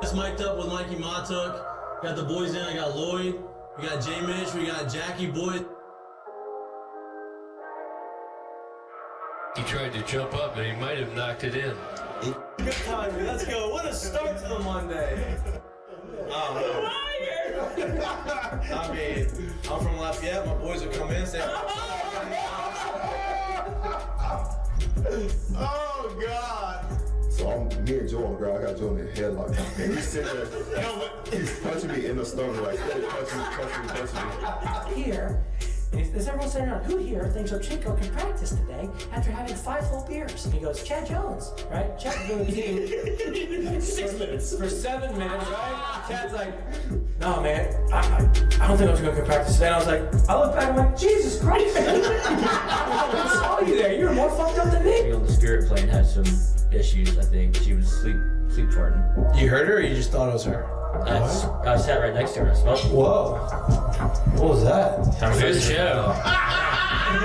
Just mic'd up with Mikey Mahtook. Got the boys in. I got Lloyd. We got J Mitch. We got Jackie Boy. He tried to jump up and he might have knocked it in. Good timing. Let's go. What a start to the Monday. I mean, I'm from Lafayette. My boys will come in and say, oh, God. So me and Joe on the ground. I got Joe in the headlock. And he's sitting there. He's punching me in the stomach. Like, punching me. Here, is everyone sitting around? Who here thinks Ochiko can practice today after having 5 full beers? And he goes, Chad Jones, right? Chad's doing the 6 minutes. For 7 minutes, right? Chad's like, no, man, I don't think Ochiko can practice today. And I was like, I look back and I'm like, Jesus Christ. I saw you there. You were more fucked up than me. On the spirit plane had some issues, I think. She was sleep farting. You heard her or you just thought it was her? I sat right next to her. I smelled it. Whoa. What was that? Time for the show. I'm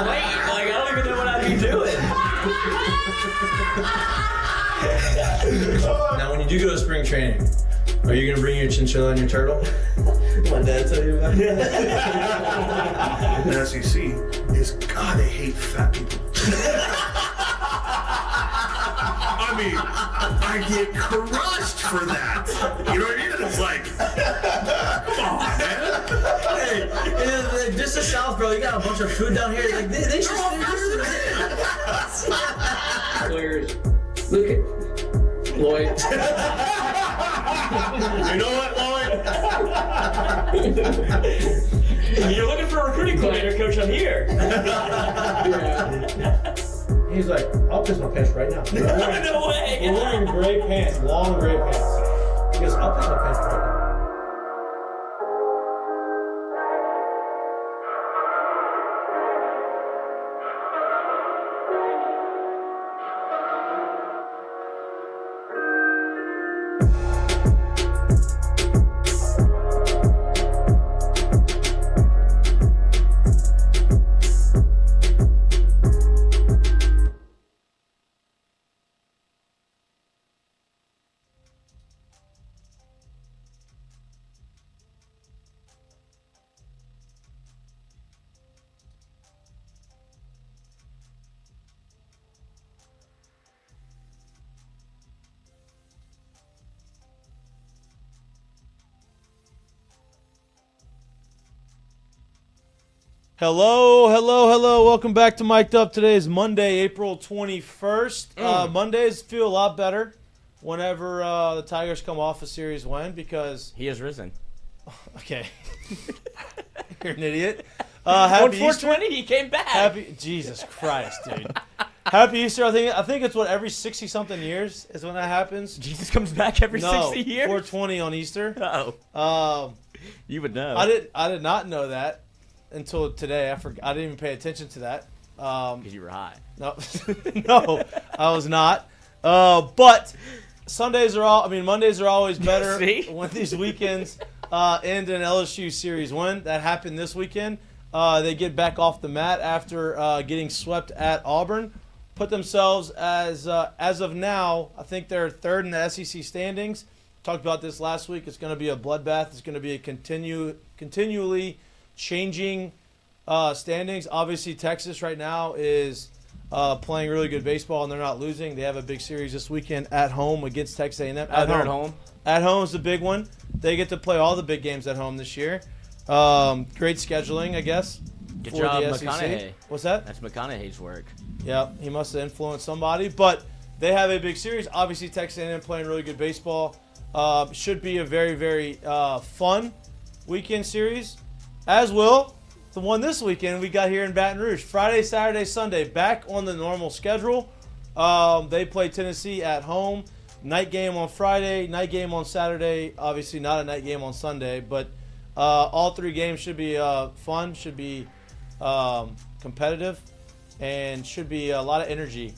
late. Like, I don't even know what I'd be doing. Now, when you do go to spring training, are you going to bring your chinchilla and your turtle? My dad tell you about it? The SEC is, God, they hate fat people. I mean, I get crushed for that. You know what I mean? It's like, come on, man. Hey, just the South, bro. You got a bunch of food down here. Like they should Players, look at Lloyd. You know what, Lloyd? You're looking for a recruiting coordinator, coach. I'm here. He's like, I'll piss my pants right now. No way. We're wearing gray pants, long gray pants. He goes, I'll piss my pants right now. Hello. Welcome back to Mik'd Up. Today is Monday, April 21st. Mondays feel a lot better whenever the Tigers come off a series win because... He has risen. Okay. You're an idiot. Happy 420, Easter. He came back. Jesus Christ, dude. Happy Easter. I think it's what, every 60-something years is when that happens? Jesus comes back every 60 years? 420 on Easter. Oh. You would know. I did not know that. Until today, I didn't even pay attention to that. Because you were high. No, no, I was not. But Mondays are always better when these weekends end in an LSU series win. That happened this weekend. They get back off the mat after getting swept at Auburn. Put themselves as of now, I think they're third in the SEC standings. Talked about this last week. It's going to be a bloodbath. It's going to be a continually changing standings. Obviously, Texas right now is playing really good baseball, and they're not losing. They have a big series this weekend at home against Texas A&M. At home. At home is the big one. They get to play all the big games at home this year. Great scheduling, I guess. Good for job, the SEC. McConaughey. What's that? That's McConaughey's work. Yeah, he must have influenced somebody. But they have a big series. Obviously, Texas A&M playing really good baseball. Should be a very, very fun weekend series. As will the one this weekend we got here in Baton Rouge. Friday, Saturday, Sunday, back on the normal schedule. They play Tennessee at home. Night game on Friday, night game on Saturday. Obviously not a night game on Sunday, but all 3 games should be fun, should be competitive, and should be a lot of energy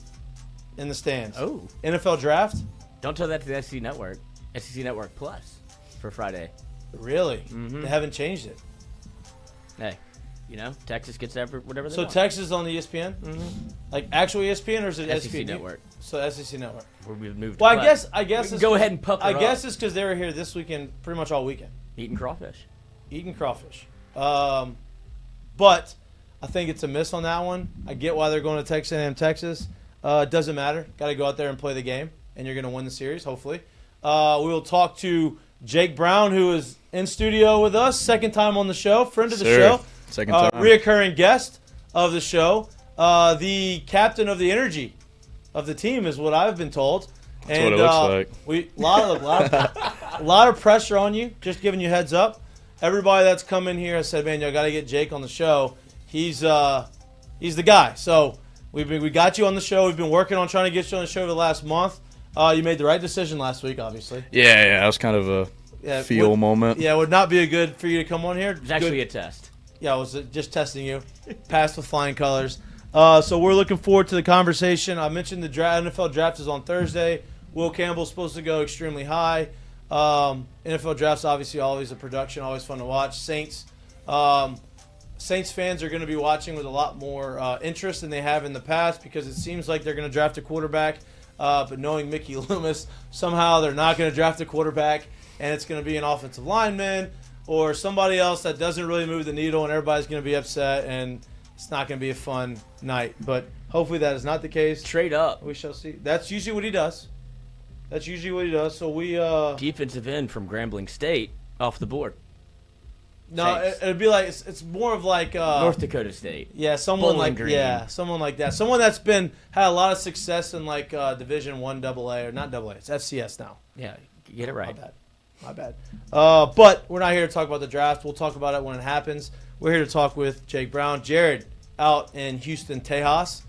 in the stands. Oh. NFL Draft? Don't tell that to the SEC Network. SEC Network Plus for Friday. Really? They haven't changed it. Hey, Texas gets whatever they So want. Texas on the ESPN? Mm-hmm. Like actual ESPN or is it SEC ESPN? Network. So SEC Network. Where we've moved. Well, to I guess we can it's go ahead and pucker I guess up. it's because they were here this weekend, pretty much all weekend, Eating crawfish. eating crawfish. But I think it's a miss on that one. I get why they're going to Texas A&M, Texas. It doesn't matter. Got to go out there and play the game, and you're going to win the series, hopefully. We will talk to Jake Brown, who is in studio with us, second time on the show, friend of the show. Second time. Reoccurring guest of the show. The captain of the energy of the team is what I've been told. That's what it looks like. A lot of pressure on you, just giving you heads up. Everybody that's come in here has said, man, y'all got to get Jake on the show. He's the guy. So we got you on the show. We've been working on trying to get you on the show for the last month. You made the right decision last week, obviously. Yeah, that was kind of a feel moment. Yeah, it would not be good for you to come on here. It's actually a test. Yeah, I was just testing you. Passed with flying colors. So we're looking forward to the conversation. I mentioned the NFL draft is on Thursday. Will Campbell's supposed to go extremely high. NFL draft's obviously always a production, always fun to watch. Saints fans are going to be watching with a lot more interest than they have in the past because it seems like they're going to draft a quarterback. But knowing Mickey Loomis, somehow they're not going to draft a quarterback, and it's going to be an offensive lineman or somebody else that doesn't really move the needle, and everybody's going to be upset, and it's not going to be a fun night. But hopefully that is not the case. Trade up. We shall see. That's usually what he does. So we Defensive end from Grambling State off the board. no, it'd be like it's more of like North Dakota State. Yeah, someone Bowling like Green. someone like that. Someone that's had a lot of success in like Division I AA or not AA. It's FCS now. Yeah, get it right. My bad. But we're not here to talk about the draft. We'll talk about it when it happens. We're here to talk with Jake Brown. Jared out in Houston, Tejas.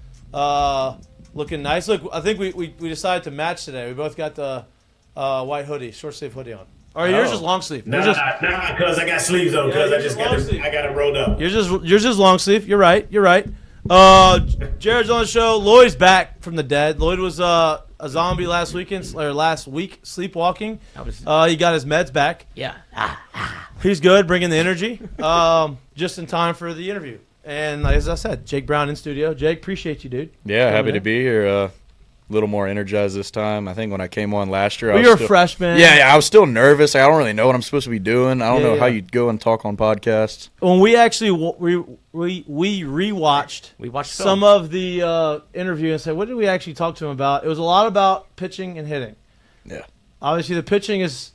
Looking nice. Look, I think we decided to match today. We both got the white hoodie, short sleeve hoodie on. Or yours is long sleeve. Nah, because I got sleeves on. Because I got it rolled up. Yours is long sleeve. You're right. Jared's on the show. Lloyd's back from the dead. Lloyd was a zombie last week sleepwalking. He got his meds back. Yeah. He's good, bringing the energy. Just in time for the interview. And as I said, Jake Brown in studio. Jake, appreciate you, dude. Yeah, happy to be here. A little more energized this time. I think when I came on last year, You're a freshman. Yeah, I was still nervous. I don't really know what I'm supposed to be doing. I don't know how you go and talk on podcasts. When we actually we rewatched some of the interview and said, what did we actually talk to him about? It was a lot about pitching and hitting. Yeah. Obviously, the pitching is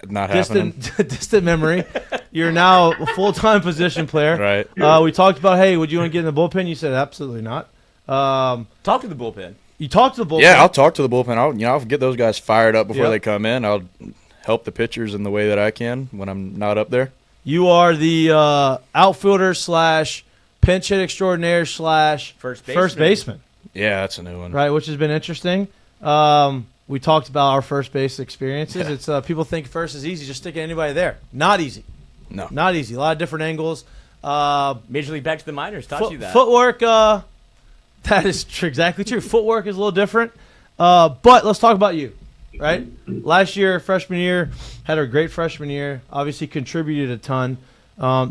not happening. Distant memory. You're now a full-time position player. Right. We talked about, hey, would you want to get in the bullpen? You said absolutely not. Talk to the bullpen. You talked to the bullpen. Yeah, I'll talk to the bullpen. I'll get those guys fired up before they come in. I'll help the pitchers in the way that I can when I'm not up there. You are the outfielder / pinch hit extraordinaire / first baseman. Yeah, that's a new one. Right, which has been interesting. We talked about our first base experiences. Yeah. It's people think first is easy. Just stick anybody there. Not easy. No. Not easy. A lot of different angles. Major League back to the minors taught you that. Footwork, that is exactly true. Footwork is a little different. But let's talk about you, right? Last year, freshman year, had a great freshman year. Obviously contributed a ton.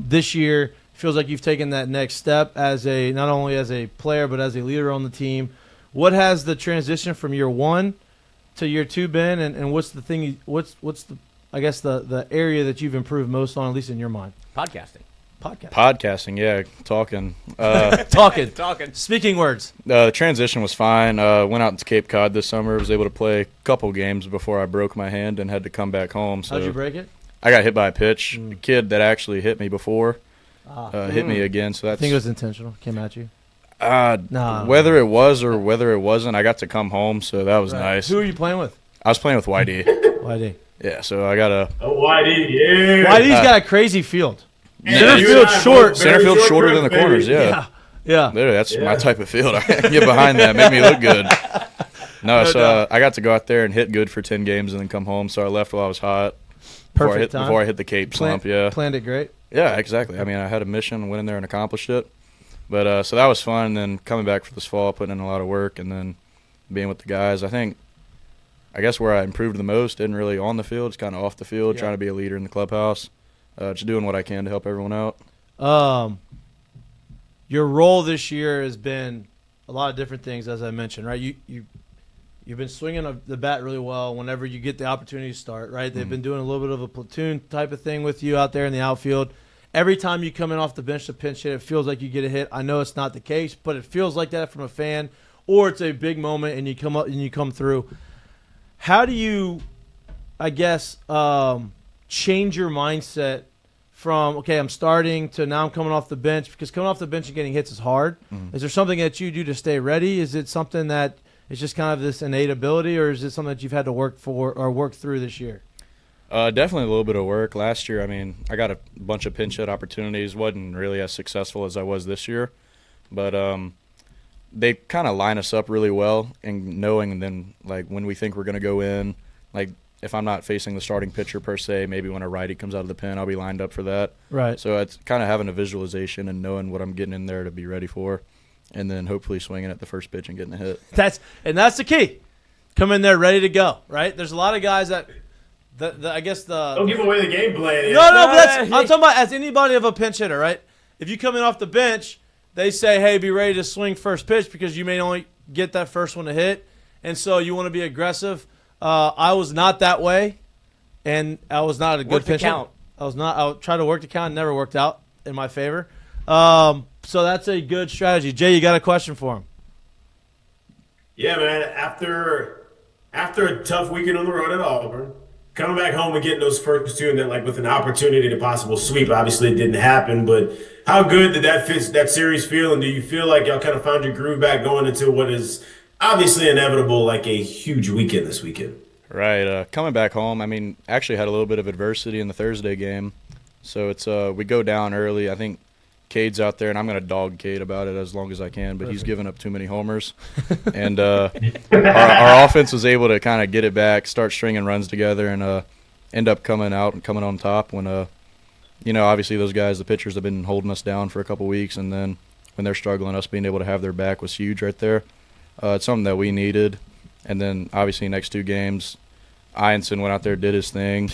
This year, feels like you've taken that next step as not only as a player, but as a leader on the team. What has the transition from year one to year two been, and what's the thing? What's the I guess the area that you've improved most on, at least in your mind? Podcasting, yeah, talking. Talking. Speaking words. The transition was fine. Went out to Cape Cod this summer. Was able to play a couple games before I broke my hand and had to come back home. So how'd you break it? I got hit by a pitch. The kid that actually hit me before hit me again. So I think it was intentional. Came at you. Whether it was or whether it wasn't, I got to come home, so that was nice. Who are you playing with? I was playing with YD. YD. Yeah, so I got a... Oh, YD, yeah. YD's got a crazy field. Center field shorter than the corners, yeah. Literally, that's my type of field. I can get behind that, make me look good. So I got to go out there and hit good for 10 games and then come home, so I left while I was hot. Before I hit the Cape slump, Planned it great. Yeah, exactly. I mean, I had a mission, went in there and accomplished it. But so that was fun. And then coming back for this fall, putting in a lot of work, and then being with the guys. I guess where I improved the most isn't really on the field. It's kind of off the field, trying to be a leader in the clubhouse. Just doing what I can to help everyone out. Your role this year has been a lot of different things, as I mentioned, right? You've been swinging the bat really well whenever you get the opportunity to start, right? They've been doing a little bit of a platoon type of thing with you out there in the outfield. Every time you come in off the bench to pinch hit, it feels like you get a hit. I know it's not the case, but it feels like that from a fan, or it's a big moment and you come up and you come through. How do you, I guess, change your mindset from, okay, I'm starting to now I'm coming off the bench? Because coming off the bench and getting hits is hard. Is there something that you do to stay ready? Is it something that is just kind of this innate ability, or is it something that you've had to work for or work through this year? Definitely a little bit of work. Last year, I mean, I got a bunch of pinch hit opportunities. Wasn't really as successful as I was this year. But they kind of line us up really well, and knowing then, like, when we think we're going to go in, like, if I'm not facing the starting pitcher per se, maybe when a righty comes out of the pen, I'll be lined up for that. Right. So it's kind of having a visualization and knowing what I'm getting in there to be ready for, and then hopefully swinging at the first pitch and getting a hit. That's the key. Come in there ready to go, right? There's a lot of guys that I guess Don't give away the game plan. No, but I'm talking about as anybody of a pinch hitter, right? If you come in off the bench, they say, hey, be ready to swing first pitch because you may only get that first one to hit, and so you want to be aggressive. I was not that way, and I was not a good pinch hitter. I tried to work the count, never worked out in my favor. So that's a good strategy. Jay, you got a question for him? Yeah, man. After a tough weekend on the road at Auburn, coming back home and getting those first two, and then like with an opportunity to possible sweep, obviously it didn't happen. But how good did that series feel? And do you feel like y'all kind of found your groove back going into what is obviously inevitable, like a huge weekend this weekend? Right. Coming back home, I mean, actually had a little bit of adversity in the Thursday game. So it's we go down early. I think Cade's out there, and I'm going to dog Cade about it as long as I can, but he's given up too many homers. And our offense was able to kind of get it back, start stringing runs together, and end up coming out and coming on top when, obviously those guys, the pitchers, have been holding us down for a couple weeks, and then when they're struggling, us being able to have their back was huge right there. It's something that we needed. And then, obviously, next two games, Ianson went out there, did his thing.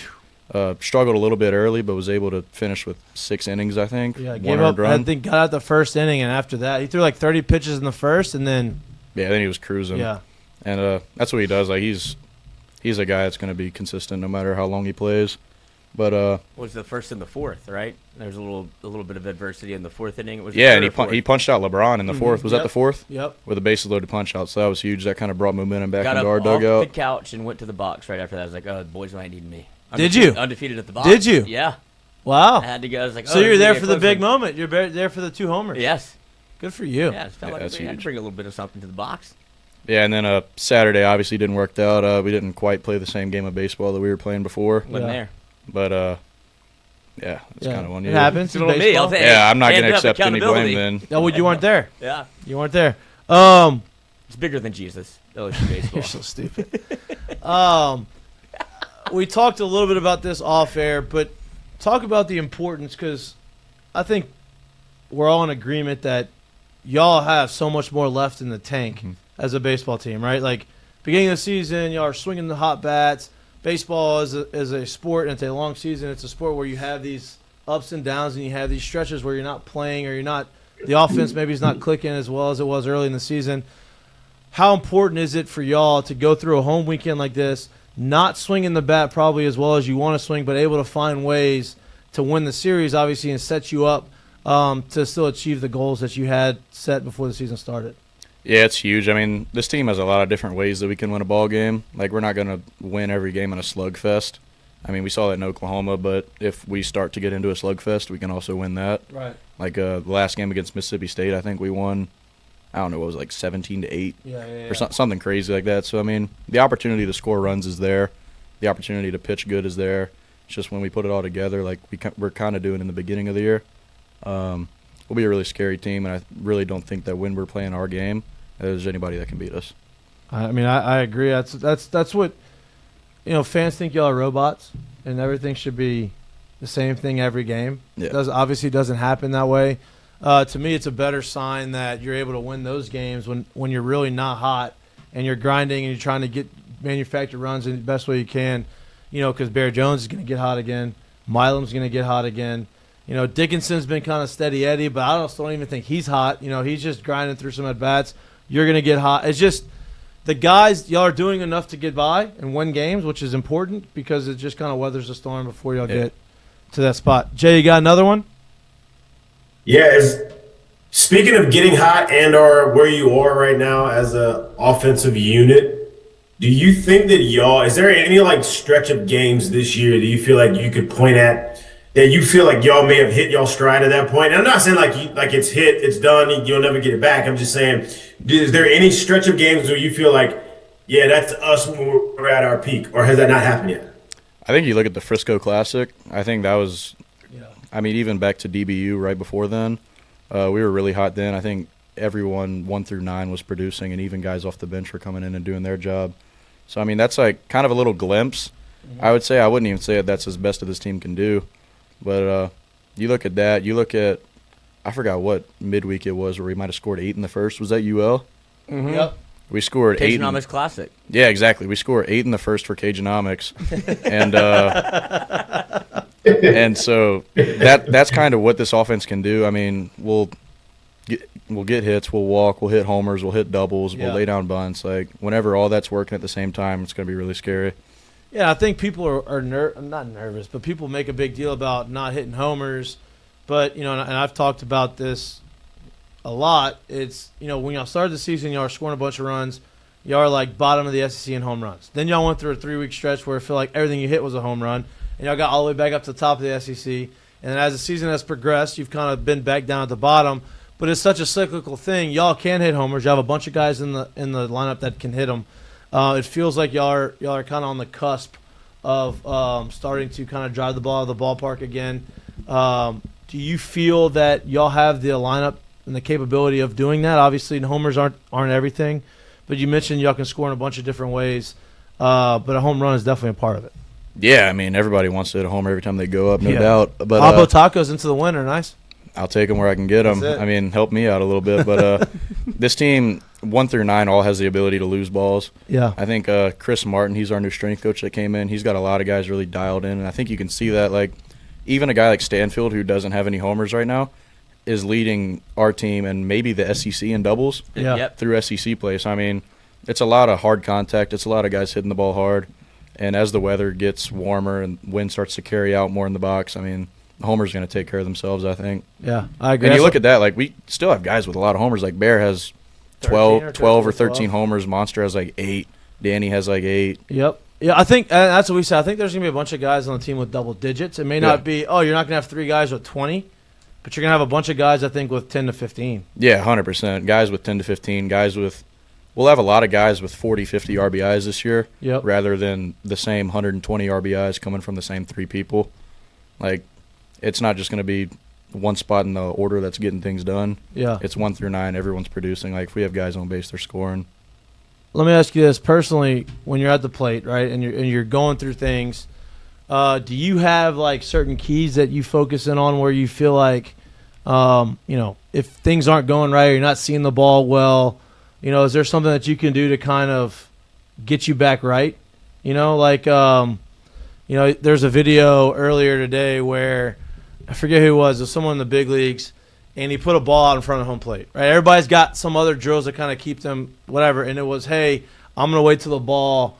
Struggled a little bit early, but was able to finish with 6 innings, I think. Yeah, gave up. I think got out the first inning, and after that, he threw like 30 pitches in the first, and then then he was cruising. Yeah, and that's what he does. Like he's a guy that's going to be consistent no matter how long he plays. But was the first and the fourth, right? There was a little bit of adversity in the fourth inning. It was and he punched out LeBron in the fourth. Was that the fourth? Yep. With a bases loaded punch out, so that was huge. That kind of brought momentum back into our dugout. dugout. Off the couch and went to the box right after that. I was like, oh, the boys might need me. Did you? Undefeated at the box. Did you? Yeah. Wow. I had to go. I was like, so you're there for the big moment. You're there for the 2 homers. Yes. Good for you. Yeah, it felt like we had to bring a little bit of something to the box. Yeah, and then Saturday obviously didn't work out. We didn't quite play the same game of baseball that we were playing before. Wasn't there. But yeah, it's kind of one. It happens. It's me. I'm not going to accept any blame then. No, you weren't there. Yeah. You weren't there. It's bigger than Jesus. LSU baseball. You're so stupid. We talked a little bit about this off air, but talk about the importance, because I think we're all in agreement that y'all have so much more left in the tank as a baseball team, right? Like, beginning of the season, y'all are swinging the hot bats. Baseball is a sport, and it's a long season. It's a sport where you have these ups and downs, and you have these stretches where you're not playing, or the offense maybe is not clicking as well as it was early in the season. How important is it for y'all to go through a home weekend like this, not swinging the bat probably as well as you want to swing, but able to find ways to win the series, obviously, and set you up to still achieve the goals that you had set before the season started? Yeah, it's huge. I mean, this team has a lot of different ways that we can win a ball game. Like, we're not going to win every game in a slugfest. I mean, we saw that in Oklahoma, but if we start to get into a slugfest, we can also win that. Right. Like the last game against Mississippi State, I think we won, I don't know, it was like 17-8 or something crazy like that. So, I mean, the opportunity to score runs is there. The opportunity to pitch good is there. It's just when we put it all together, like we're kind of doing in the beginning of the year, we'll be a really scary team, and I really don't think that when we're playing our game, there's anybody that can beat us. I mean, I agree. That's what, fans think y'all are robots, and everything should be the same thing every game. Yeah. It obviously doesn't happen that way. To me, it's a better sign that you're able to win those games when you're really not hot and you're grinding and you're trying to manufacture runs in the best way you can. Because Bear Jones is going to get hot again. Milam's going to get hot again. Dickinson's been kind of steady Eddie, but I also don't even think he's hot. He's just grinding through some at-bats. You're going to get hot. It's just the guys, y'all are doing enough to get by and win games, which is important because it just kind of weathers the storm before y'all get to that spot. Jay, you got another one? Yeah, speaking of getting hot and or where you are right now as a offensive unit, do you think that is there any stretch of games this year that you feel like you could point at that you feel like y'all may have hit y'all stride at that point? And I'm not saying like it's hit, it's done, you'll never get it back. I'm just saying, is there any stretch of games where you feel like, yeah, that's us when we're at our peak, or has that not happened yet? I think you look at the Frisco Classic. I think that was, even back to DBU right before then, we were really hot then. I think everyone 1 through 9 was producing, and even guys off the bench were coming in and doing their job. So, that's kind of a little glimpse. I would say I wouldn't even say that's as best as this team can do. But you look at that. You look at I forgot what midweek it was where we might have scored 8 in the first. Was that UL? Mm-hmm. Yep. We scored 8. Cagenomics Classic. Yeah, exactly. We scored 8 in the first for Cagenomics. And so that's kind of what this offense can do. We'll get hits, we'll walk, we'll hit homers, we'll hit doubles, we'll lay down bunts. Whenever all that's working at the same time, it's going to be really scary. Yeah, I think people are not nervous, but people make a big deal about not hitting homers. But, and I've talked about this a lot. It's, when y'all started the season, y'all are scoring a bunch of runs. Y'all are bottom of the SEC in home runs. Then y'all went through a 3-week stretch where I feel like everything you hit was a home run. And y'all got all the way back up to the top of the SEC. And then as the season has progressed, you've kind of been back down at the bottom. But it's such a cyclical thing. Y'all can hit homers. You have a bunch of guys in the lineup that can hit them. It feels like y'all are kind of on the cusp of starting to kind of drive the ball out of the ballpark again. Do you feel that y'all have the lineup and the capability of doing that? Obviously, homers aren't everything, but you mentioned y'all can score in a bunch of different ways. But a home run is definitely a part of it. Yeah, everybody wants to hit a homer every time they go up, no doubt. But Abo tacos into the winter, nice. I'll take them where I can get them. Help me out a little bit. But this team, 1 through 9, all has the ability to lose balls. Yeah. I think Chris Martin, he's our new strength coach that came in. He's got a lot of guys really dialed in, and I think you can see that. Even a guy like Stanfield, who doesn't have any homers right now, is leading our team and maybe the SEC in doubles through SEC play. So, it's a lot of hard contact. It's a lot of guys hitting the ball hard. And as the weather gets warmer and wind starts to carry out more in the box, the homers are going to take care of themselves, I think. Yeah, I agree. And you look at that, we still have guys with a lot of homers. Bear has 12 or 13 homers. Monster has 8. Danny has 8. Yep. Yeah, I think that's what we said. I think there's going to be a bunch of guys on the team with double digits. It may not be, you're not going to have 3 guys with 20, but you're going to have a bunch of guys, I think, with 10 to 15. Yeah, 100%. Guys with 10 to 15, we'll have a lot of guys with 40, 50 RBIs this year rather than the same 120 RBIs coming from the same 3 people. It's not just going to be one spot in the order that's getting things done. Yeah. It's 1 through 9. Everyone's producing. If we have guys on base, they're scoring. Let me ask you this personally: when you're at the plate, right, and you're going through things, do you have certain keys that you focus in on where you feel like, if things aren't going right or you're not seeing the ball well, is there something that you can do to kind of get you back right? There's a video earlier today where I forget who it was someone in the big leagues. And he put a ball out in front of home plate, right? Everybody's got some other drills that kind of keep them whatever. And it was, hey, I'm going to wait till the ball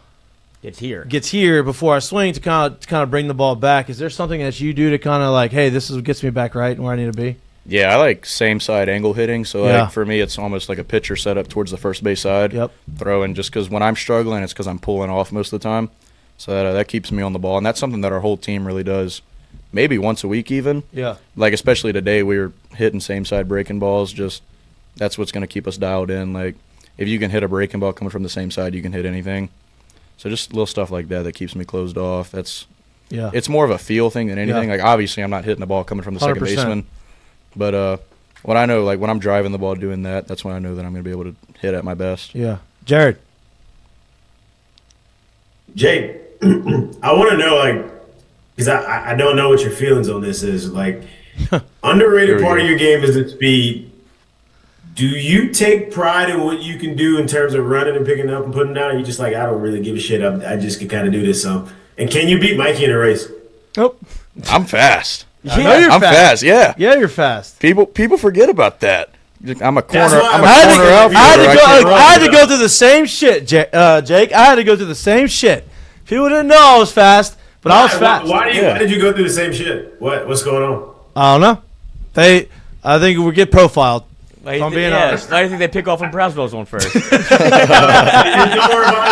gets here before I swing to kind of bring the ball back. Is there something that you do to kind of hey, this is what gets me back right and where I need to be? Yeah, I like same side angle hitting. So for me, it's almost like a pitcher set up towards the first base side. Yep. Throwing just because when I'm struggling, it's because I'm pulling off most of the time. So that keeps me on the ball. And that's something that our whole team really does. Maybe once a week even. Yeah. Especially today, we were hitting same side breaking balls. Just that's what's going to keep us dialed in. If you can hit a breaking ball coming from the same side, you can hit anything. So just little stuff like that keeps me closed off. It's more of a feel thing than anything. Obviously, I'm not hitting the ball coming from the 100%. Second baseman. But when I know, when I'm driving the ball doing that's when I know that I'm going to be able to hit at my best. Yeah. Jared. Jake, I want to know, because I don't know what your feelings on this is. Underrated part of your game is the speed. Do you take pride in what you can do in terms of running and picking up and putting down? Or you just I don't really give a shit. I just can kind of do this some. And can you beat Mikey in a race? Nope. I'm fast. I know you're I'm fast. Yeah. Yeah, you're fast. People forget about that. I'm a corner. That's why I'm a I corner outfielder. I had to go through the same shit, Jake. I had to go through the same shit. People didn't know I was fast, but I was fast. Why did you go through the same shit? What's going on? I don't know. I think we get profiled. If I'm being honest. Why do you think they pick off when Brownsville's on first? Don't worry about it.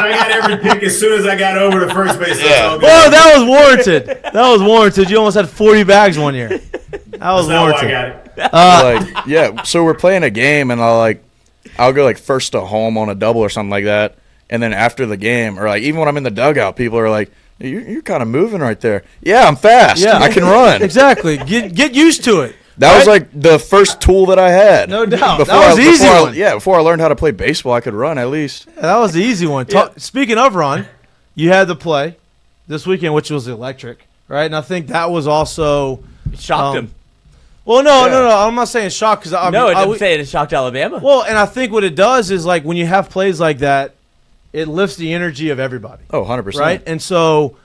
I got every pick as soon as I got over to first base. Well, that was warranted. That was warranted. You almost had 40 bags one year. That was warranted. I got it. So we're playing a game, and I'll go like first to home on a double or something like that, and then after the game, or like even when I'm in the dugout, people are like, "You're kind of moving right there." Yeah, I'm fast. Yeah, I can run. Exactly. Get used to it. That was like the first tool that I had. No doubt. That was the easy one. Before I learned how to play baseball, I could run at least. Yeah, that was the easy one. Speaking of run, you had the play this weekend, which was electric, right? And I think that was also shocked him. Well, no. I'm not saying shock because it didn't say it shocked Alabama. Well, and I think what it does is like when you have plays like that, it lifts the energy of everybody. Oh, 100%. Right, and so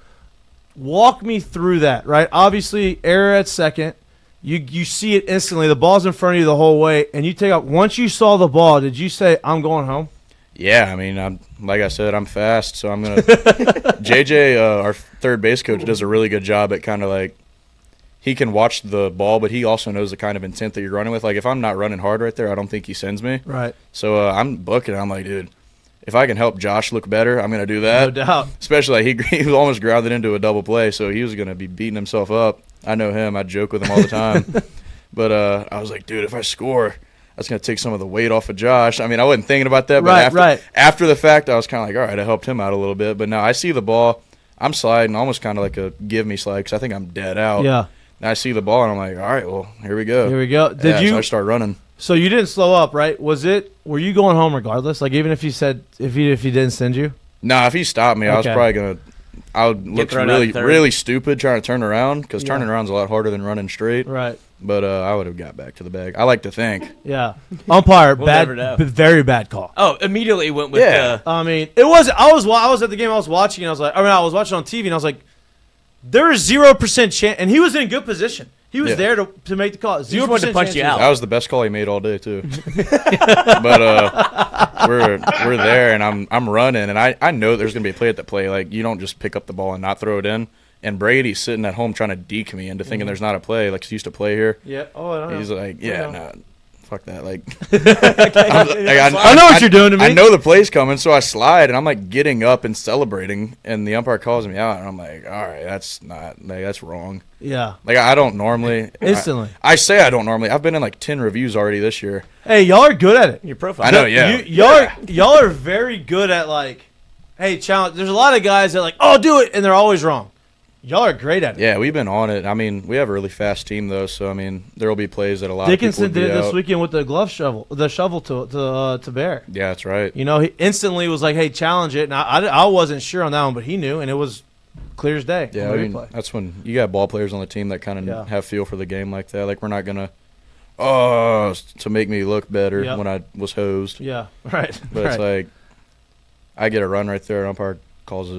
walk me through that. Right, obviously, error at second. You see it instantly. The ball's in front of you the whole way, and you take out. Once you saw the ball, did you say, "I'm going home"? Yeah, I mean, like I said, I'm fast, so I'm gonna. JJ, our third base coach, does a really good job at kind of like he can watch the ball, but he also knows the kind of intent that you're running with. Like if I'm not running hard right there, I don't think he sends me. Right. So I'm booking. I'm like, dude, if I can help Josh look better, I'm gonna do that. No doubt. Especially like he was almost grounded into a double play, so he was gonna be beating himself up. I know him. I joke with him all the time. But I was like, dude, if I score, that's going to take some of the weight off of Josh. I mean, I wasn't thinking about that. But after the fact, I was kind of like, all right, I helped him out a little bit. But now I see the ball. I'm sliding, almost kind of like a give-me slide because I think I'm dead out. Yeah. And I see the ball, and I'm like, all right, well, here we go. Here we go. So I start running. So you didn't slow up, right? Were you going home regardless? Like even if he didn't send you? Nah, if he stopped me, I was probably going to. I would look really stupid trying to turn around because turning around is a lot harder than running straight. Right. But I would have got back to the bag. I like to think. Yeah. Umpire, very bad call. Oh, immediately went with I mean, it was. I was at the game. I was watching. And I was like, I was watching on TV, and I was like, there is 0% chance, and he was in good position. He was there to make the call. 0% to punch you out. That was the best call he made all day too. But we're there, and I'm running, and I know there's gonna be a play at the play. Like you don't just pick up the ball and not throw it in. And Brady's sitting at home trying to deke me into thinking there's not a play. Like he used to play here. Yeah. Oh, I don't know. He's like, no, fuck that. Like, I know what you're doing to me. I know the play's coming, so I slide, and I'm like getting up and celebrating, and the umpire calls me out, and I'm like, all right, that's wrong. Yeah. Like I don't normally instantly. I say I don't normally. I've been in like 10 reviews already this year. Hey, y'all are good at it. Your profile. I know. Yeah. Y'all are very good at like, hey, challenge. There's a lot of guys that like, oh, do it, and they're always wrong. Y'all are great at it. Yeah, we've been on it. I mean, we have a really fast team though, so I mean, there will be plays that a lot Dickinson of people did it this weekend with the shovel to Bear. Yeah, that's right. You know, he instantly was like, "Hey, challenge it." And I wasn't sure on that one, but he knew, and it was clear as day. Yeah, I mean, that's when you got ball players on the team that kind of have feel for the game like that. Like we're not gonna, to make me look better when I was hosed. Yeah, right. But it's like, I get a run right there, and umpire calls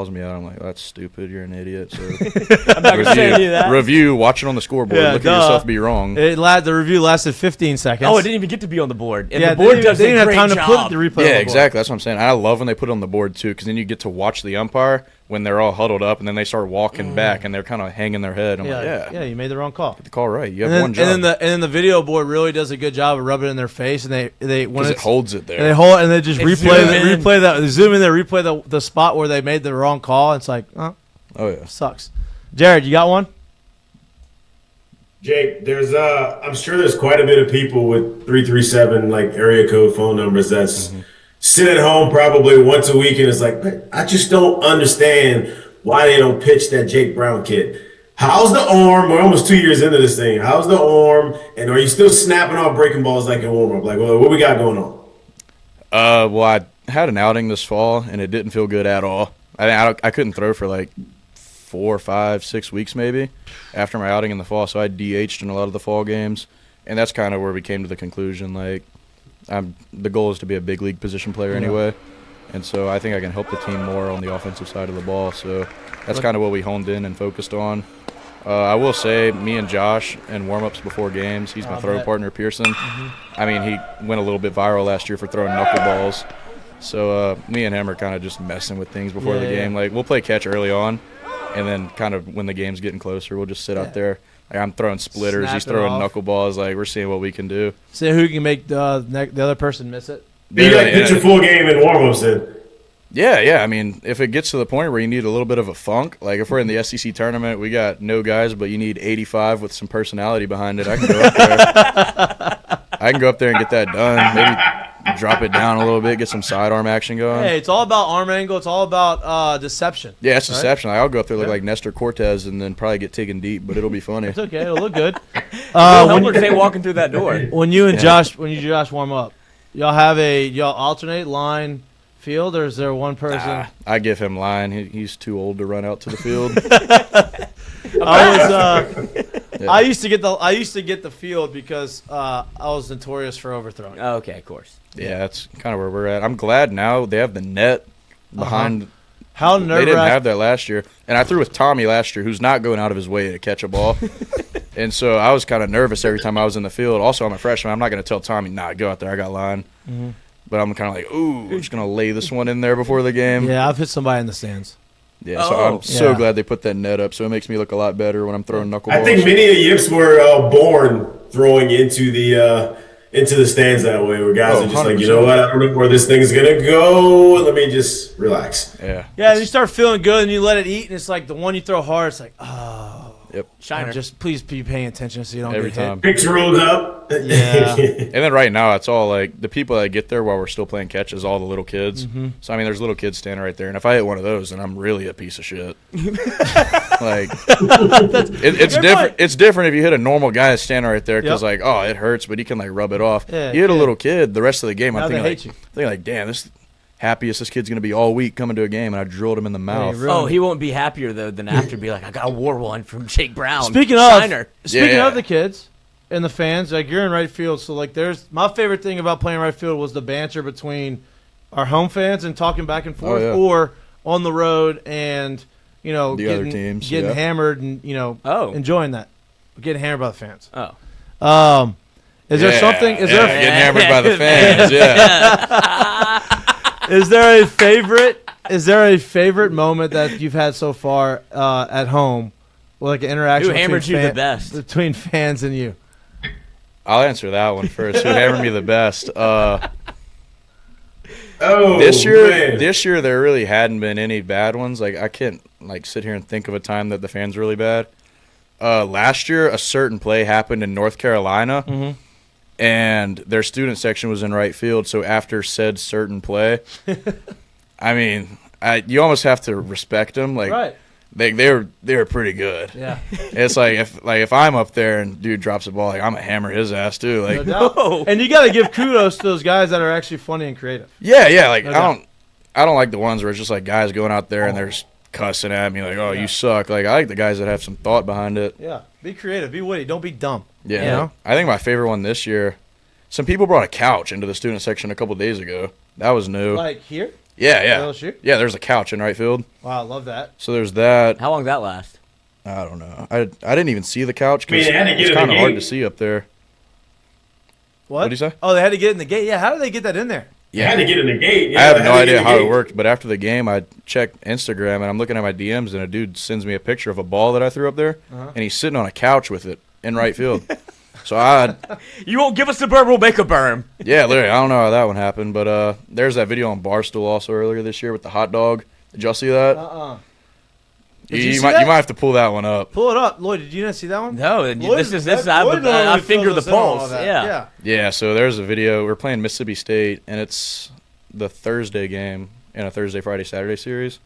me out. I'm like, that's stupid. You're an idiot. So I'm not gonna say any of that. Review, watch it on the scoreboard. Look at yourself be wrong. The review lasted 15 seconds. Oh, it didn't even get to be on the board. And the board does they a didn't great have time job. to put the replay. Yeah, exactly. That's what I'm saying. I love when they put it on the board too, because then you get to watch the umpire when they're all huddled up, and then they start walking back, and they're kind of hanging their head. I'm like, you made the wrong call. Get the call right. You have one job. And then the video board really does a good job of rubbing it in their face, and they when it holds it there. And they just replay that. They zoom in there, replay the spot where they made the wrong call. And it's like, oh yeah, sucks. Jared, you got one? Jake, I'm sure there's quite a bit of people with 337 like area code phone numbers that's sit at home probably once a week and it's like, I just don't understand why they don't pitch that Jake Brown kid. How's the arm? We're almost 2 years into this thing. How's the arm? And are you still snapping off breaking balls like in warm up? Like, what we got going on? Well, I had an outing this fall and it didn't feel good at all. I couldn't throw for like 4, 5, 6 weeks maybe after my outing in the fall. So I DH'd in a lot of the fall games, and that's kind of where we came to the conclusion. Like, the goal is to be a big league position player anyway, and so I think I can help the team more on the offensive side of the ball. So that's kind of what we honed in and focused on. I will say, me and Josh in warm-ups before games, he's my throw partner, Pearson. I mean, he went a little bit viral last year for throwing knuckleballs. So me and him are kind of just messing with things before the game. Like, we'll play catch early on, and then kind of when the game's getting closer, we'll just sit out there. Like, I'm throwing splitters, he's throwing knuckleballs. Like, we're seeing what we can do. See who can make the other person miss it. You got to pitch a full game in warm-ups then. Yeah. I mean, if it gets to the point where you need a little bit of a funk, like if we're in the SEC tournament, we got no guys, but you need 85 with some personality behind it. I can go up there. I can go up there and get that done. Maybe drop it down a little bit, get some sidearm action going. Hey, it's all about arm angle. It's all about deception. Yeah, it's deception. Like, I'll go up there look like Nestor Cortez and then probably get taken deep, but it'll be funny. It's okay. It'll look good. When you say walking through that door. When you and Josh warm up, y'all alternate line field, or is there one person? I give him line. He's too old to run out to the field. I used to get the field because I was notorious for overthrowing. Oh, okay, of course. Yeah, that's kind of where we're at. I'm glad now they have the net behind. How They nerve-wracking. didn't have that last year. And I threw with Tommy last year, who's not going out of his way to catch a ball. And so I was kind of nervous every time I was in the field. Also, I'm a freshman. I'm not going to tell Tommy, go out there. I got line. But I'm kind of like, ooh, I'm just going to lay this one in there before the game. Yeah, I've hit somebody in the stands. Yeah, so I'm so glad they put that net up. So it makes me look a lot better when I'm throwing knuckleballs. I think many of the Yips were born throwing into the stands that way, where guys are just 100%. Like, you know what, I don't know where this thing's going to go. Let me just relax. Yeah, and you start feeling good, and you let it eat, and it's like the one you throw hard, it's like, oh. Yep. Shiner. Just please be paying attention so you don't every get time. Picks rolled up. Yeah. And then right now, it's all like the people that get there while we're still playing catch is all the little kids. So, I mean, there's little kids standing right there. And if I hit one of those, then I'm really a piece of shit. Like, it's different. It's different if you hit a normal guy that's standing right there because, like, oh, it hurts, but he can, like, rub it off. Yeah, you hit a little kid, the rest of the game, now I'm thinking, like, damn, this happiest this kid's going to be all week coming to a game, and I drilled him in the mouth. He won't be happier, though, than after be like, I got a war one from Jake Brown. Speaking Shiner. of the kids and the fans, like, you're in right field, so, like, there's my favorite thing about playing right field was the banter between our home fans and talking back and forth, or on the road and, you know, the other teams, getting hammered and, you know, enjoying that. Getting hammered by the fans. Is there something? Is there getting hammered by the fans? Yeah. Is there a favorite moment that you've had so far at home, like an interaction? Who hammered you the best between fans and you? I'll answer that one first. Who hammered me the best? This year there really hadn't been any bad ones. Like, I can't like sit here and think of a time that the fans were really bad. Last year, a certain play happened in North Carolina. And their student section was in right field, so after said certain play, I mean, you almost have to respect them. Like, they were pretty good. Yeah, it's like if I'm up there and dude drops the ball, like I'm gonna hammer his ass too. Like, no. And you got to give kudos to those guys that are actually funny and creative. Yeah. Like, I don't like the ones where it's just like guys going out there and they're just cussing at me like, oh, you suck. Like, I like the guys that have some thought behind it. Yeah, be creative, be witty, don't be dumb. Yeah, you know? I think my favorite one this year, some people brought a couch into the student section a couple days ago. That was new. Like here? Yeah. LSU? Yeah, there's a couch in right field. Wow, I love that. So there's that. How long did that last? I don't know. I didn't even see the couch because it's kind of hard to see up there. What? What'd you say? Oh, they had to get in the gate? Yeah, how did they get that in there? Yeah, I had to get in the gate. Yeah, I have no idea how it worked, but after the game, I checked Instagram, and I'm looking at my DMs, and a dude sends me a picture of a ball that I threw up there, and he's sitting on a couch with it in right field. So you won't give us the berm, we'll make a berm. Yeah, literally. I don't know how that one happened, but there's that video on Barstool also earlier this year with the hot dog. Did y'all see that? You might have to pull that one up. Pull it up, Lloyd. Did you not see that one? No, this is I finger the pulse. Yeah. So there's a video. We're playing Mississippi State, and it's the Thursday game in a Thursday, Friday, Saturday series,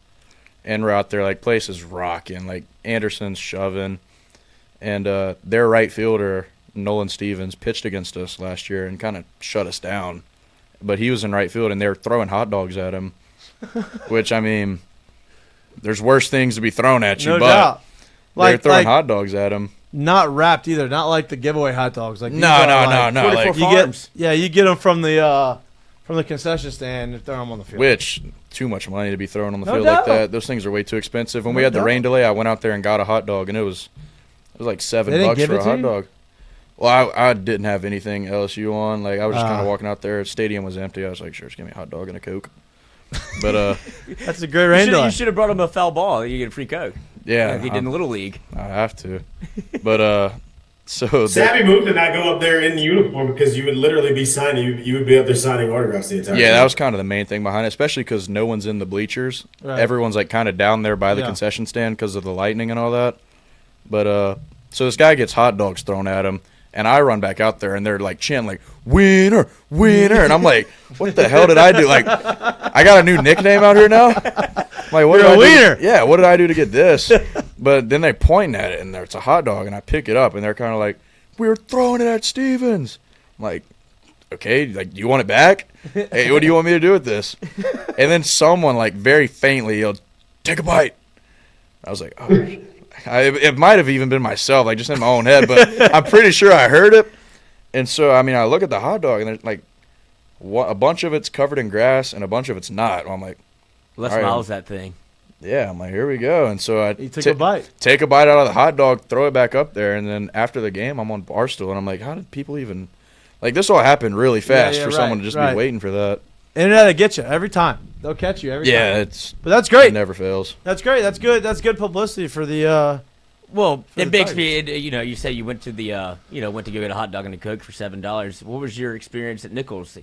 and we're out there like place is rocking, like Anderson's shoving, and their right fielder Nolan Stevens pitched against us last year and kind of shut us down, but he was in right field and they were throwing hot dogs at him, which I mean. There's worse things to be thrown at you, no but doubt. They're throwing hot dogs at him. Not wrapped either. Not like the giveaway hot dogs. Like no. Like you get them from the concession stand and throw them on the field. Which too much money to be thrown on the field like that. Those things are way too expensive. When we had the rain delay, I went out there and got a hot dog, and it was was like $7 give for it a to hot you? dog. Well, I didn't have anything LSU on. Like I was just kind of walking out there. Stadium was empty. I was like, sure, just give me a hot dog and a Coke. But that's a great rain delay. You should have brought him a foul ball. You get a free Coke. Yeah, like he did in the Little League. I have to. But so savvy move to not go up there in uniform because you would literally be signing. You would be up there signing autographs the entire time. Yeah, that was kind of the main thing behind it, especially because no one's in the bleachers. Right. Everyone's like kind of down there by the concession stand because of the lightning and all that. But so this guy gets hot dogs thrown at him, and I run back out there, and they're like chanting like "winner, winner," and I'm like, "What the hell did I do? Like, I got a new nickname out here now." I'm like, what You're did a I wiener. do? Yeah, what did I do to get this? But then they point at it, and it's a hot dog, and I pick it up, and they're kind of like, "We were throwing it at Stevens." I'm like, okay, like, do you want it back? Hey, what do you want me to do with this? And then someone, like, very faintly yelled, "Take a bite." I was like, oh. It might have even been myself, like, just in my own head, but I'm pretty sure I heard it. And so, I mean, I look at the hot dog, and there's, like, a bunch of it's covered in grass, and a bunch of it's not. I'm like, Les right. Miles that thing. Yeah, I'm like, here we go. And so I took a bite. Take a bite out of the hot dog, throw it back up there, and then after the game, I'm on Barstool, and I'm like, how did people even – like, this all happened really fast for someone to just be waiting for that. Internet will get you every time. They'll catch you every time. Yeah, but that's great. It never fails. That's great. That's good. That's good publicity for the well, for it the makes Tigers. me, you know, you say you went to the, went to go get a hot dog and a Coke for $7. What was your experience at Nichols?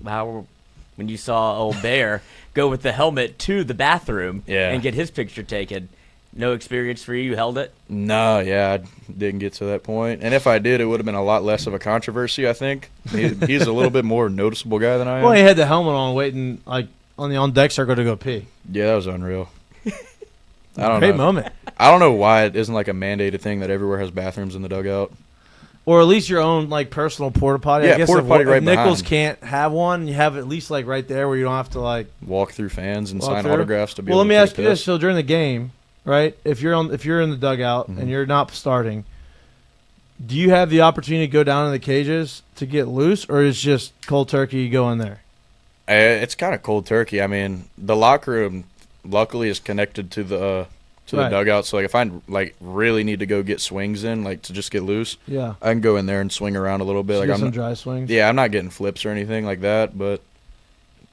When you saw old Bear go with the helmet to the bathroom and get his picture taken? No experience for you? You held it? No, yeah, I didn't get to that point. And if I did, it would have been a lot less of a controversy, I think. He's a little bit more noticeable guy than I am. Well, he had the helmet on waiting, like, on the on-deck circle to go pee. Yeah, that was unreal. I don't know. Great moment. I don't know why it isn't like a mandated thing that everywhere has bathrooms in the dugout. Or at least your own, like, personal porta potty. Yeah, I guess porta potty right Nichols behind. can't have one, you have it at least, like, right there where you don't have to, like, walk through fans and walk sign through. autographs to be Well, able let me to ask you this. So during the game, right, if you're in the dugout Mm-hmm. and you're not starting, do you have the opportunity to go down in the cages to get loose, or is just cold turkey, you go in there? It's kind of cold turkey. I mean, the locker room luckily is connected to the dugout. So, like, if I like really need to go get swings in, like to just get loose, Yeah. I can go in there and swing around a little bit. Like Like, I'm some not, dry swings? yeah, I'm not getting flips or anything like that. But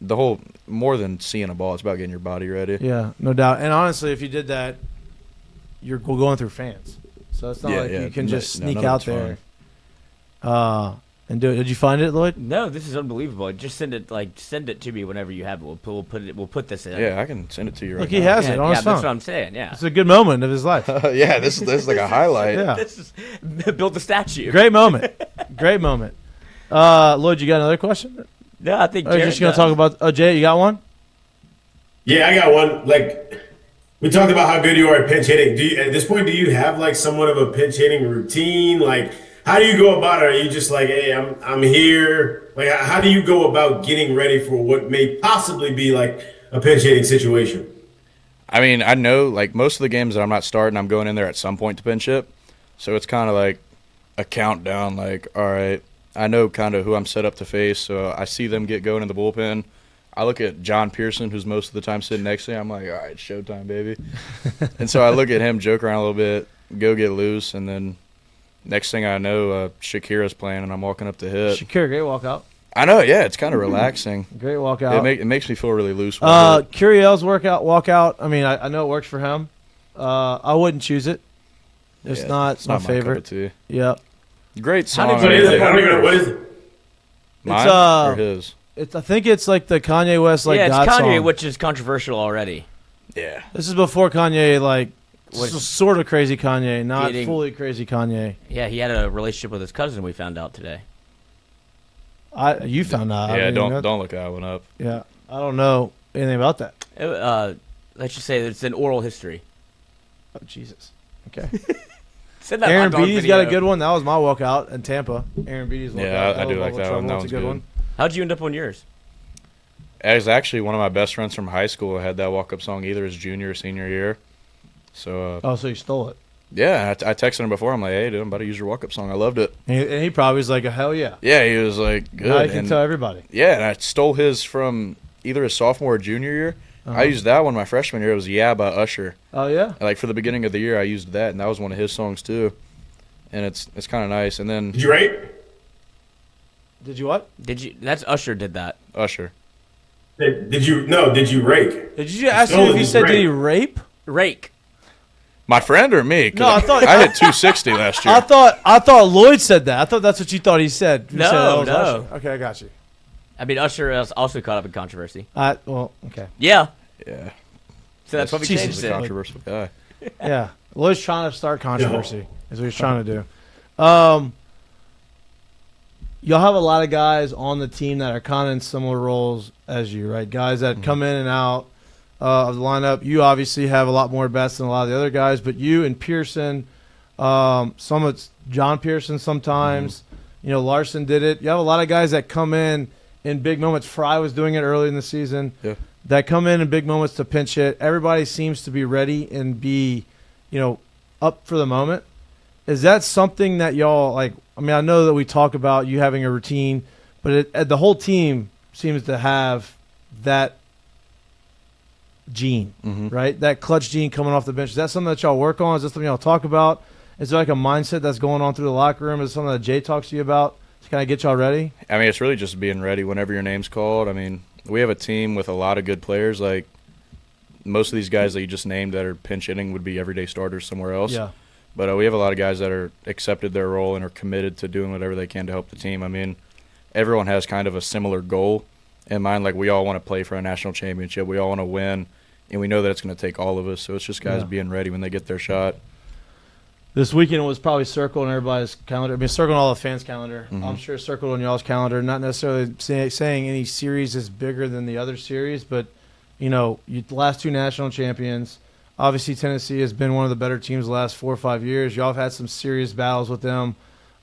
the whole more than seeing a ball, it's about getting your body ready. Yeah, no doubt. And honestly, if you did that, you're going through fans. So it's not like you can just sneak out there. And do it. Did you find it, Lloyd? No, this is unbelievable. Just send it to me whenever you have it. We'll put this in. Yeah, I can send it to you right Look, now. he has it on his phone. That's what I'm saying. Yeah, It's a good moment of his life. Yeah, this is like a highlight. Yeah. This is build the statue. Great moment. Great moment. Lloyd, you got another question? No, I think. Or are you just going to talk about Jay? You got one? Yeah, I got one. Like, we talked about how good you are at pinch hitting. At this point, do you have like somewhat of a pinch hitting routine? Like, how do you go about it? Are you just like, hey, I'm here? Like, how do you go about getting ready for what may possibly be like a pinch hitting situation? I mean, I know like most of the games that I'm not starting, I'm going in there at some point to pinch hit. So it's kind of like a countdown. Like, all right, I know kind of who I'm set up to face. So I see them get going in the bullpen. I look at John Pearson, who's most of the time sitting next to me. I'm like, all right, it's showtime, baby. And so I look at him, joke around a little bit, go get loose, and then next thing I know, Shakira's playing, and I'm walking up to hit. Shakira, great walkout. I know, yeah, it's kind of relaxing. Great walkout. It makes me feel really loose. Curiel's walkout. I mean, I know it works for him. I wouldn't choose it. It's not my favorite. Yep. Great song. What is it? I don't even know. What is it? Mine or his? I think it's like the Kanye West yeah, it's God Kanye, song. which is controversial already. Yeah. This is before Kanye, like sort of crazy Kanye, not fully crazy Kanye. Yeah, he had a relationship with his cousin. We found out today. You found out. Yeah, don't look that one up. Yeah, I don't know anything about that. Let's just say it's an oral history. Oh Jesus. Okay. Aaron Beatty's got a good one. That was my walkout in Tampa. Aaron Beatty's walkout. Yeah, I do like that one. That one's good. How'd you end up on yours? It was actually one of my best friends from high school. I had that walk-up song either his junior or senior year. So. So you stole it? Yeah, I texted him before. I'm like, hey, dude, I'm about to use your walk-up song. I loved it. And he probably was like, hell yeah. Yeah, he was like, good. Now I can tell everybody. Yeah, and I stole his from either his sophomore or junior year. I used that one my freshman year. It was Yeah by Usher. Oh, yeah? Like, for the beginning of the year, I used that, and that was one of his songs, too. and it's kind of nice. And then Did you rake? Did you what? That's Usher did that. Usher. Did you rake? Did you ask him if he said did he rape? Rake. My friend or me? No, I thought I hit 260 last year. I thought Lloyd said that. I thought that's what you thought he said. You said that was No. Usher. Okay, I got you. I mean, Usher is also caught up in controversy. Well, okay. Yeah. Yeah. So that's what we He's changed a it. controversial guy. Yeah, Lloyd's trying to start controversy. Is what he's trying to do. Y'all have a lot of guys on the team that are kind of in similar roles as you, right? Guys that come in and out of the lineup. You obviously have a lot more bets than a lot of the other guys, but you and Pearson, some of it's John Pearson sometimes. Larson did it. You have a lot of guys that come in big moments. Fry was doing it early in the season. Yeah. That come in big moments to pinch hit. Everybody seems to be ready and be, up for the moment. Is that something that y'all like? I mean, I know that we talk about you having a routine, but the whole team seems to have that gene, right? That clutch gene coming off the bench. Is that something that y'all work on? Is that something y'all talk about? Is there like a mindset that's going on through the locker room? Is it something that Jay talks to you about to kind of get y'all ready? I mean, it's really just being ready whenever your name's called. I mean, we have a team with a lot of good players. Like most of these guys that you just named that are pinch hitting would be everyday starters somewhere else. Yeah. But we have a lot of guys that are accepted their role and are committed to doing whatever they can to help the team. I mean, everyone has kind of a similar goal in mind. Like, we all want to play for a national championship. We all want to win, and we know that it's going to take all of us. So it's just guys being ready when they get their shot. This weekend was probably circled on everybody's calendar. I mean, circled on all the fans' calendar. I'm sure circled on y'all's calendar. Not necessarily saying any series is bigger than the other series, but, the last two national champions. Obviously, Tennessee has been one of the better teams the last 4 or 5 years. Y'all have had some serious battles with them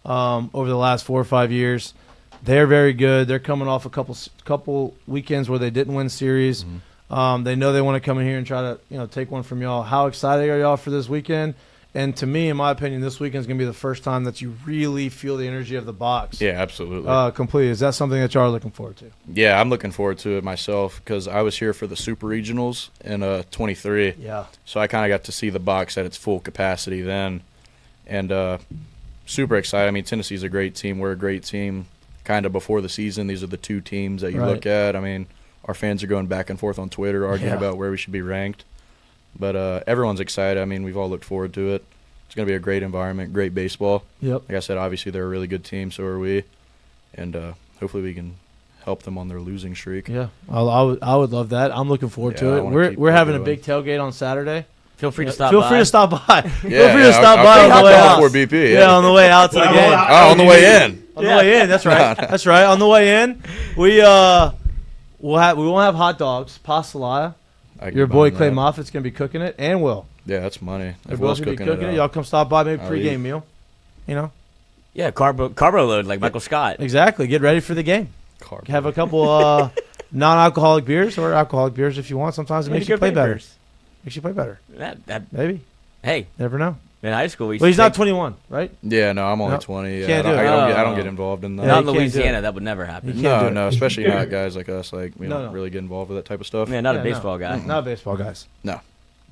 over the last 4 or 5 years. They're very good. They're coming off a couple weekends where they didn't win series. They know they want to come in here and try to take one from y'all. How excited are y'all for this weekend? And to me, in my opinion, this weekend is going to be the first time that you really feel the energy of the box. Yeah, absolutely. Completely. Is that something that y'all are looking forward to? Yeah, I'm looking forward to it myself because I was here for the Super Regionals in 23. Yeah. So I kind of got to see the box at its full capacity then. And super excited. I mean, Tennessee's a great team. We're a great team. Kind of before the season, these are the two teams that you look at. I mean, our fans are going back and forth on Twitter arguing about where we should be ranked. But everyone's excited. I mean, we've all looked forward to it. It's going to be a great environment, great baseball. Yep. Like I said, obviously they're a really good team, so are we. And hopefully we can help them on their losing streak. Yeah, I would love that. I'm looking forward to it. We're having a big tailgate on Saturday. Feel free to stop by. Feel free to stop by. Feel free to stop by on the way out. Before BP, yeah, on the way out to the game. On the way in. On the way in, that's right. That's right. On the way in, we won't have hot dogs. Pastelaya. Your boy Clay Moffitt's gonna be cooking it, and Will. Yeah, that's money. If Will's gonna be cooking it, y'all come stop by, maybe pregame meal. Yeah, carbo load like Michael Scott. Exactly. Get ready for the game. Have a couple non-alcoholic beers or alcoholic beers if you want. Sometimes it makes you play better. Makes you play better. That maybe. Hey, never know. In high school, he's not 21, right? Yeah, no, I'm only 20. Can't do it. I don't get involved in that. Not in Louisiana, that would never happen. No, especially not guys like us. Like we don't really get involved with that type of stuff. Yeah, not a baseball guy. Not baseball guys. No.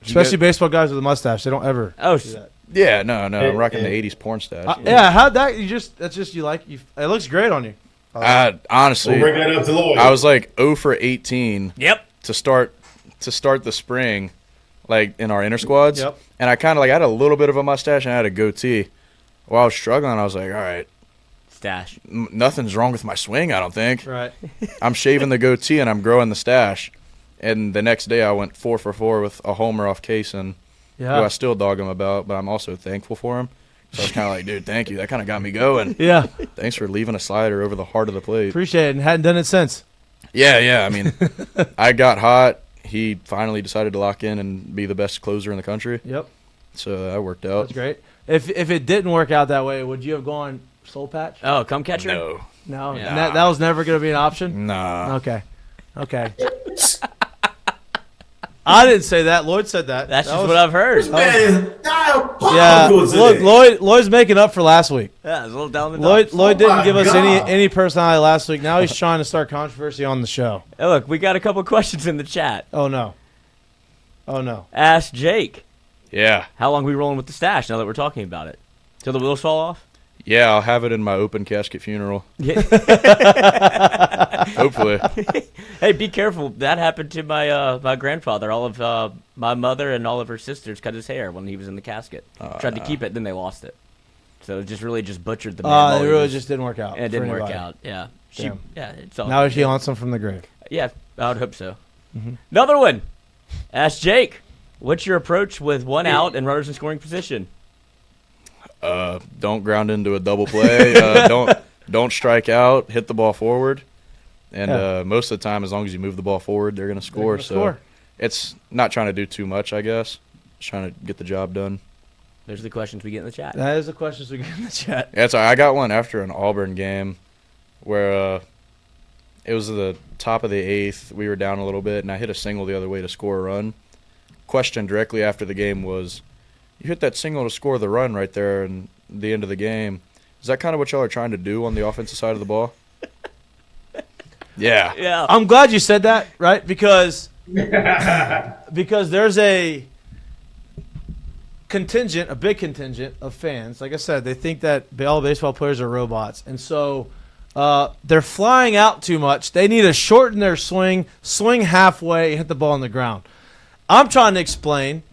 Especially baseball guys with a mustache. They don't ever do that. Yeah, no. I'm rocking the 80s porn stash. How'd that? That's just you like. It looks great on you. Honestly, We'll bring that up to Lloyd. I was like 0 for 18. Yep. To start the spring, like in our inter squads. Yep. And I kind of like I had a little bit of a mustache and I had a goatee. While I was struggling, I was like, all right, stash. Nothing's wrong with my swing, I don't think. Right. I'm shaving the goatee and I'm growing the stash. And the next day I went 4 for 4 with a homer off Kaysen, who I still dog him about, but I'm also thankful for him. So I was kind of like, dude, thank you. That kind of got me going. Yeah. Thanks for leaving a slider over the heart of the plate. Appreciate it, and hadn't done it since. Yeah. I mean, I got hot. He finally decided to lock in and be the best closer in the country. Yep. So that worked out. That's great. If it didn't work out that way, would you have gone soul patch? Oh, come catcher? No. Yeah. That was never going to be an option? Nah. Okay. I didn't say that. Lloyd said that. That's just what I've heard. Yeah. Look, Lloyd's making up for last week. Yeah, it's a little down the dumps. Lloyd didn't give us any personality last week. Now he's trying to start controversy on the show. Hey, look, we got a couple questions in the chat. Oh, no. Ask Jake. Yeah. How long are we rolling with the stash now that we're talking about it? Till the wheels fall off? Yeah, I'll have it in my open casket funeral. Yeah. Hopefully. Hey, be careful. That happened to my grandfather. All of my mother and all of her sisters cut his hair when he was in the casket. Tried to keep it, then they lost it. So it just butchered the man. It really just didn't work out. It didn't work out. Yeah. It's all. Now she haunts him from the grave. Yeah, I would hope so. Mm-hmm. Another one. Ask Jake. What's your approach with one out and runners in scoring position? Don't ground into a double play. Don't strike out. Hit the ball forward. And most of the time, as long as you move the ball forward, they're going to score. It's not trying to do too much, I guess. Just trying to get the job done. There's the questions we get in the chat. That is the questions we get in the chat. Yeah, I got one after an Auburn game where it was the top of the 8th. We were down a little bit, and I hit a single the other way to score a run. Question directly after the game was, you hit that single to score the run right there in the end of the game. Is that kind of what y'all are trying to do on the offensive side of the ball? Yeah. I'm glad you said that, right? Because there's a big contingent of fans. Like I said, they think that all baseball players are robots. And so they're flying out too much. They need to shorten their swing halfway, hit the ball on the ground. I'm trying to explain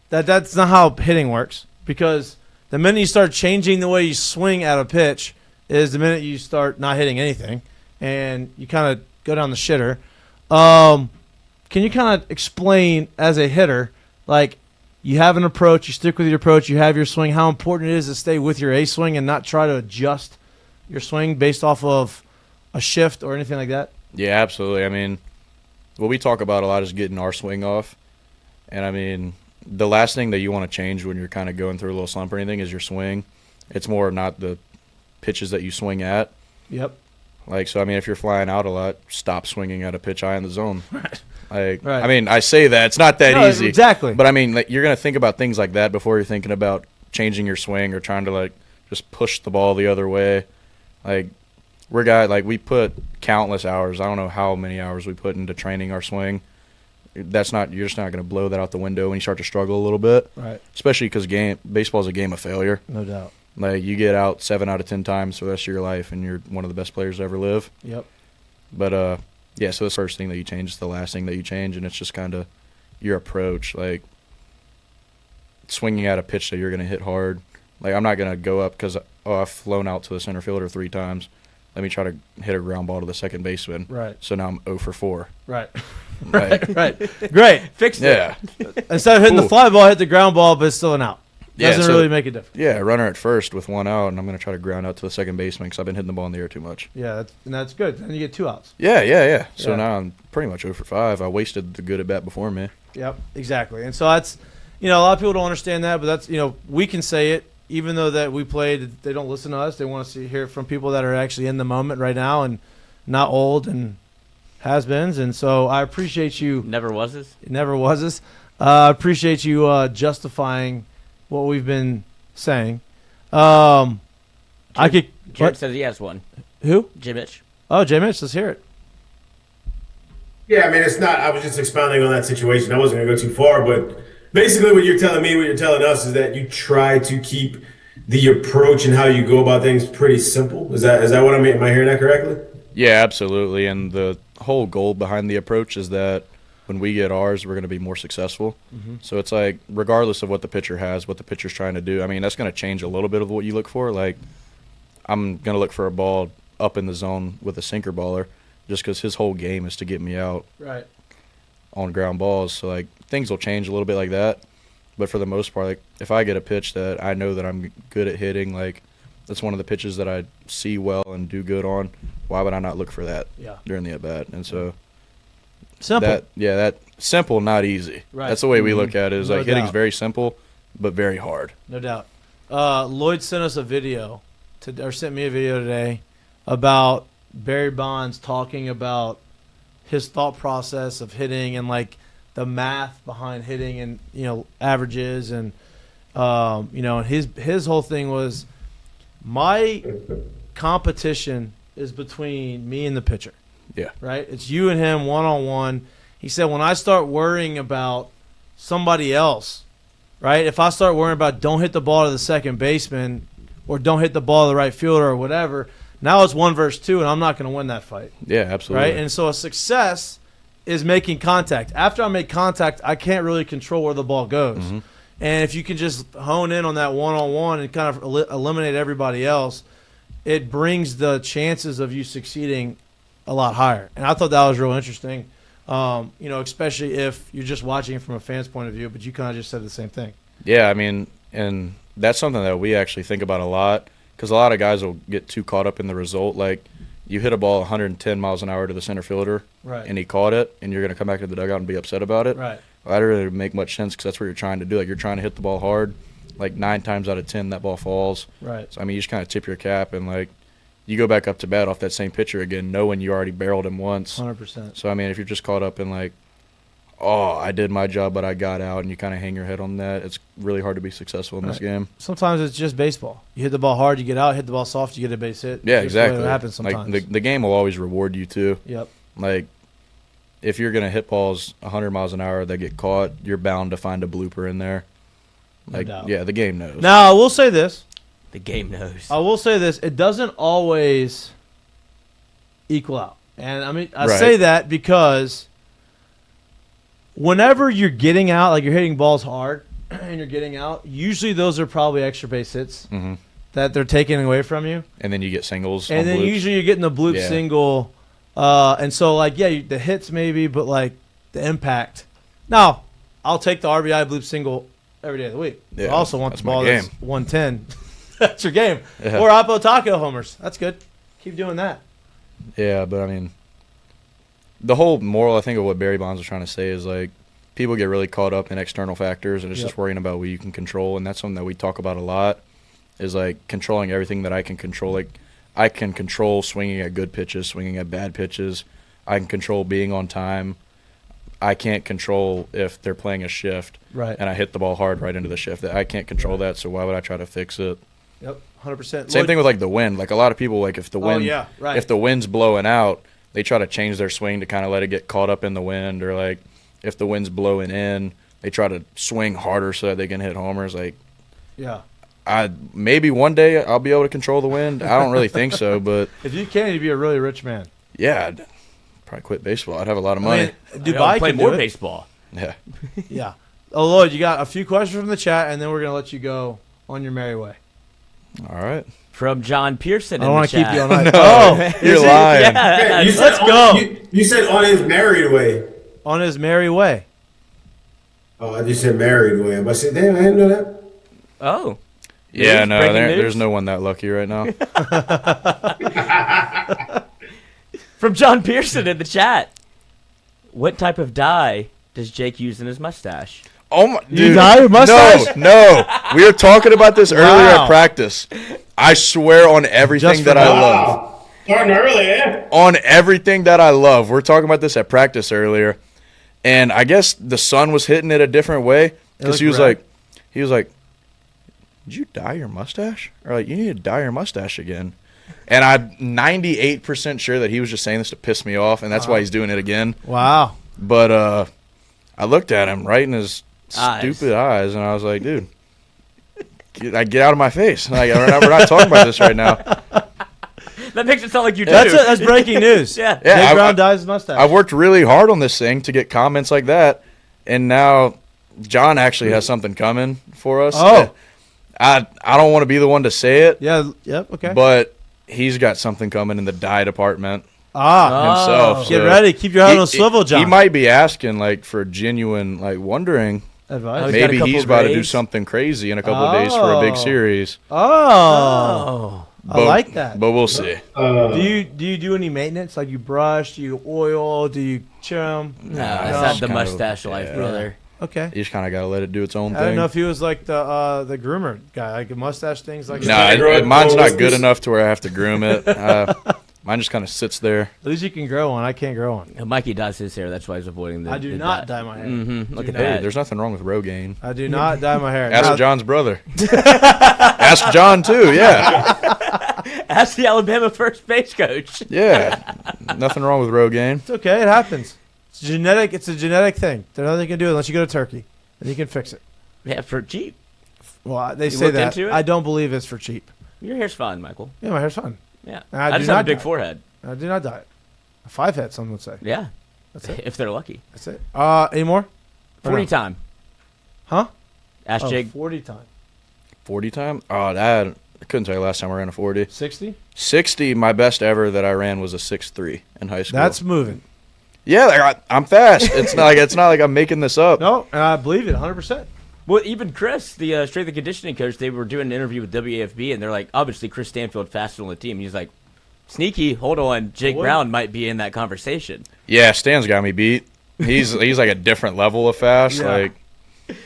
that that's not how hitting works, because the minute you start changing the way you swing at a pitch is the minute you start not hitting anything, and you kind of go down the shitter. Can you kind of explain, as a hitter, like, you have an approach, you stick with your approach, you have your swing, how important it is to stay with your A swing and not try to adjust your swing based off of a shift or anything like that? Yeah, absolutely. I mean, what we talk about a lot is getting our swing off. And, I mean, the last thing that you want to change when you're kind of going through a little slump or anything is your swing. It's more not the pitches that you swing at. Yep. Like, so, I mean, if you're flying out a lot, stop swinging at a pitch high in the zone. Right. I mean, I say that. It's not that easy. Exactly. But, I mean, like, you're going to think about things like that before you're thinking about changing your swing or trying to, like, just push the ball the other way. Like, we put countless hours. I don't know how many hours we put into training our swing. You're just not going to blow that out the window when you start to struggle a little bit. Right. Especially because baseball is a game of failure. No doubt. Like, you get out 7 out of 10 times for the rest of your life, and you're one of the best players to ever live. Yep. But, yeah, so the first thing that you change is the last thing that you change, and it's just kind of your approach. Like, swinging at a pitch that you're going to hit hard. Like, I'm not going to go up because, I've flown out to the center fielder 3 times. Let me try to hit a ground ball to the second baseman. Right. So now I'm 0 for 4. Right. Right. Great. Fixed it. Yeah. Instead of hitting the fly ball, hit the ground ball, but it's still an out. Doesn't really make a difference. Yeah, runner at first with 1 out, and I'm going to try to ground out to the second baseman because I've been hitting the ball in the air too much. Yeah, that's good. Then you get 2 outs. Yeah. So now I'm pretty much 0 for 5. I wasted the good at bat before me. Yep, exactly. And so that's, a lot of people don't understand that, but that's, we can say it. Even though that we played, they don't listen to us. They want to hear it from people that are actually in the moment right now and not old and has-beens. And so I appreciate you. Never was-es? Never was-es. I appreciate you justifying what we've been saying. Jared says he has one. Who? J. Mitch. Oh, J. Mitch, let's hear it. Yeah, I mean, it's not – I was just expounding on that situation. I wasn't going to go too far, but – basically, what you're telling me, what you're telling us, is that you try to keep the approach and how you go about things pretty simple. Is that what am I hearing that correctly? Yeah, absolutely. And the whole goal behind the approach is that when we get ours, we're going to be more successful. Mm-hmm. So it's like, regardless of what the pitcher has, what the pitcher's trying to do, I mean, that's going to change a little bit of what you look for. Like, I'm going to look for a ball up in the zone with a sinker baller just because his whole game is to get me out. Right. On ground balls, so like things will change a little bit like that, but for the most part, like if I get a pitch that I know that I'm good at hitting, like that's one of the pitches that I see well and do good on, why would I not look for that during the at bat? And so simple, that simple, not easy. Right. That's the way we look at it. Is like hitting's very simple, but very hard. No doubt. Lloyd sent us a video sent me a video today about Barry Bonds talking about his thought process of hitting and like the math behind hitting and averages and and his whole thing was, my competition is between me and the pitcher. Yeah. Right? It's you and him one-on-one. He said, when I start worrying about somebody else, right? If I start worrying about don't hit the ball to the second baseman, or don't hit the ball to the right fielder or whatever. Now it's 1 versus 2, and I'm not going to win that fight. Yeah, absolutely. Right? And so a success is making contact. After I make contact, I can't really control where the ball goes. Mm-hmm. And if you can just hone in on that one-on-one and kind of eliminate everybody else, it brings the chances of you succeeding a lot higher. And I thought that was real interesting, especially if you're just watching it from a fan's point of view, but you kind of just said the same thing. Yeah, I mean, and that's something that we actually think about a lot because a lot of guys will get too caught up in the result. Like, you hit a ball 110 miles an hour to the center fielder, right, and he caught it, and you're going to come back to the dugout and be upset about it. Right. Well, that doesn't really make much sense because that's what you're trying to do. Like, you're trying to hit the ball hard. Like, 9 times out of 10, that ball falls. Right. So, I mean, you just kind of tip your cap and, like, you go back up to bat off that same pitcher again knowing you already barreled him once. 100%. So, I mean, if you're just caught up in, like, oh, I did my job, but I got out, and you kind of hang your head on that, it's really hard to be successful in this game. Sometimes it's just baseball. You hit the ball hard, you get out. Hit the ball soft, you get a base hit. Yeah, It's just exactly. the way it happens sometimes. Like, the game will always reward you, too. Yep. Like, if you're going to hit balls 100 miles an hour that get caught, you're bound to find a blooper in there. Like, doubt. yeah, the game knows. Now, I will say this. The game knows. I will say this. It doesn't always equal out. And, I mean, I Right. say that because whenever you're getting out, like you're hitting balls hard and you're getting out, usually those are probably extra base hits that they're taking away from you. And then you get singles. And on then bloops. usually you're getting the bloop Yeah. single. And so, like, yeah, the hits maybe, but, like, the impact. Now, I'll take the RBI bloop single every day of the week. Yeah, I also want that's the my ball game. that's 110. That's your game. Yeah. Or Oppo Taco homers. That's good. Keep doing that. Yeah, but I mean, the whole moral, I think, of what Barry Bonds was trying to say is, like, people get really caught up in external factors and it's just worrying about what you can control. And that's something that we talk about a lot is, like, controlling everything that I can control. Like, I can control swinging at good pitches, swinging at bad pitches. I can control being on time. I can't control if they're playing a shift Right. and I hit the ball hard right into the shift. I can't control that, so why would I try to fix it? Yep, 100%. Same thing with, like, the wind. Like, a lot of people, like, if the wind, yeah, right. if the wind's blowing out, they try to change their swing to kind of let it get caught up in the wind. Or, like, if the wind's blowing in, they try to swing harder so that they can hit homers. Like, Yeah. maybe one day I'll be able to control the wind. I don't really think so, but If you can, you'd be a really rich man. yeah, I'd probably quit baseball. I'd have a lot of money. Dubai play can more do it. baseball. Yeah. Yeah. Oh, Lloyd, you got a few questions from the chat, and then we're going to let you go on your merry way. All right. From John Pearson I in don't the want to keep chat. you all night. No, Oh, you're is he? lying. Yeah. You said Let's go. You said on his married way. On his merry way. Oh, I just said married way. But I said, damn, I didn't know that. Oh. Yeah, News? no, Breaking news? there's no one that lucky right now. From John Pearson in the chat. What type of dye does Jake use in his mustache? Oh my, You dude, dye your mustache? No. We were talking about this earlier Wow. at practice. I swear on everything Just that I forgot. love. Starting early, yeah. On everything that I love. We're talking about this at practice earlier. And I guess the sun was hitting it a different way. Because he was looked like, did you dye your mustache? Or like, you need to dye your mustache again. And I'm 98% sure that he was just saying this to piss me off. And that's why he's doing it again. Wow. But I looked at him right in his Eyes. stupid eyes, and I was like, dude, get out of my face. Like, we're not talking about this right now. That makes it sound like you do. That's breaking news. Yeah. Yeah, Jake I- Brown dyes his mustache. I've worked really hard on this thing to get comments like that, and now John actually has something coming for us. Oh. I don't want to be the one to say it, Yeah, yep, okay. but he's got something coming in the dye department Get himself. so ready. Keep your head on a swivel, John. He might be asking, like, for genuine, like, wondering. Advice. Oh, he's got a Maybe couple he's about to do grades. something crazy in a couple of days for a big Oh. series. Oh. I like that. But we'll see. Do you do any maintenance? Like you brush? Do you oil? Do you trim? No, that's not the kind of- mustache life, yeah. brother. Okay. You just kind of got to let it do its own I don't thing. know if he was like the groomer guy, like a mustache things like No, that. mine's not good enough to where I have to groom it. Mine just kind of sits there. At least you can grow one. I can't grow one. Mikey dyes his hair. That's why he's avoiding the. I do the not dye my hair. Mm-hmm. Look Do at not. Hey, that. there's nothing wrong with Rogaine. I do not dye my hair. Ask Now- John's brother. Ask John too. Yeah, Ask the Alabama first base coach. yeah. Nothing wrong with Rogaine. It's okay. It happens. It's genetic. It's a genetic thing. There's nothing you can do unless you go to Turkey, and you can fix it. Yeah, for cheap. Well, they You say looked that. into it? I don't believe it's for cheap. Your hair's fine, Michael. Yeah, my hair's fine. Yeah. I just have a big forehead. I do not dye it. A 5-head, some would say. Yeah. That's it. If they're lucky. That's it. Any more? 40 time. Huh? Ask Jake. 40 time. 40 time? Oh, I couldn't tell you last time I ran a 40. 60? 60, my best ever that I ran was a 6.3 in high school. That's moving. Yeah, like I'm fast. It's not like I'm making this up. No, and I believe it 100%. Well, even Chris, the strength and conditioning coach, they were doing an interview with WAFB, and they're like, obviously Chris Stanfield faster on the team. He's like, sneaky, hold on, Jake Brown might be in that conversation. Yeah, Stan's got me beat. He's like a different level of fast. Yeah.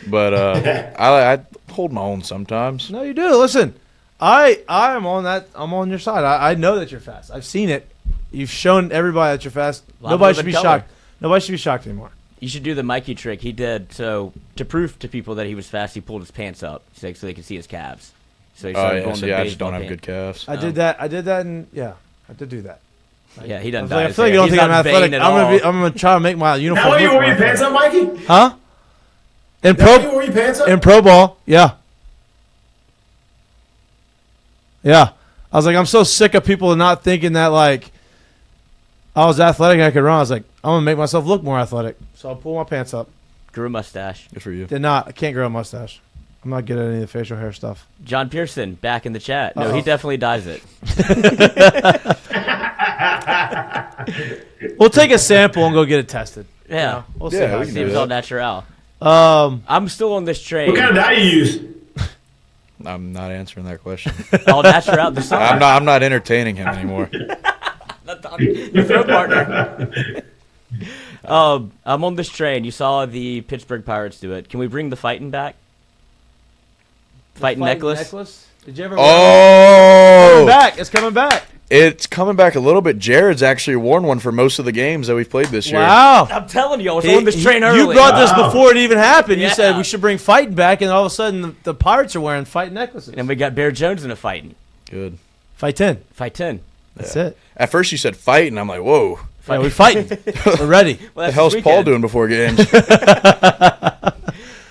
But I hold my own sometimes. No, you do. Listen, I am on that. I'm on your side. I know that you're fast. I've seen it. You've shown everybody that you're fast. Nobody should be shocked. Nobody should be shocked anymore. You should do the Mikie trick he did. So to prove to people that he was fast, he pulled his pants up so they could see his calves. So he started going to I just don't have good calves. I did that, and I did do that. Yeah, he doesn't. I feel like you don't think I'm athletic. I'm gonna try to make my uniform. How are you wearing your pants up, Mikey? Huh? In pro ball, yeah. Yeah. I was like, I'm so sick of people not thinking that, like, I was athletic and I could run. I was like, I'm going to make myself look more athletic. So I pulled my pants up. Grew a mustache. Good for you. Did not. I can't grow a mustache. I'm not good at any of the facial hair stuff. John Pearson, back in the chat. No, he definitely dyes it. We'll take a sample and go get it tested. Yeah. You know, we'll see how it Seems all natural. I'm still on this train. What kind of dye do you use? I'm not answering that question. All natural. I'm not entertaining him anymore. Your throat partner. I'm on this train. You saw the Pittsburgh Pirates do it. Can we bring the fighting back? Fighting necklace? Did you ever? Oh, It's coming back. It's coming back a little bit. Jared's actually worn one for most of the games that we've played this year. Wow. I'm telling you, I was on this train early. You brought this before it even happened. You said we should bring fighting back, and all of a sudden the Pirates are wearing fighting necklaces. And we got Bear Jones in a fighting. Good. Fight 10. Fight 10. That's it. At first you said fight, and I'm like, whoa. Yeah, we fighting. We're ready. Well, What the hell's Paul doing before games?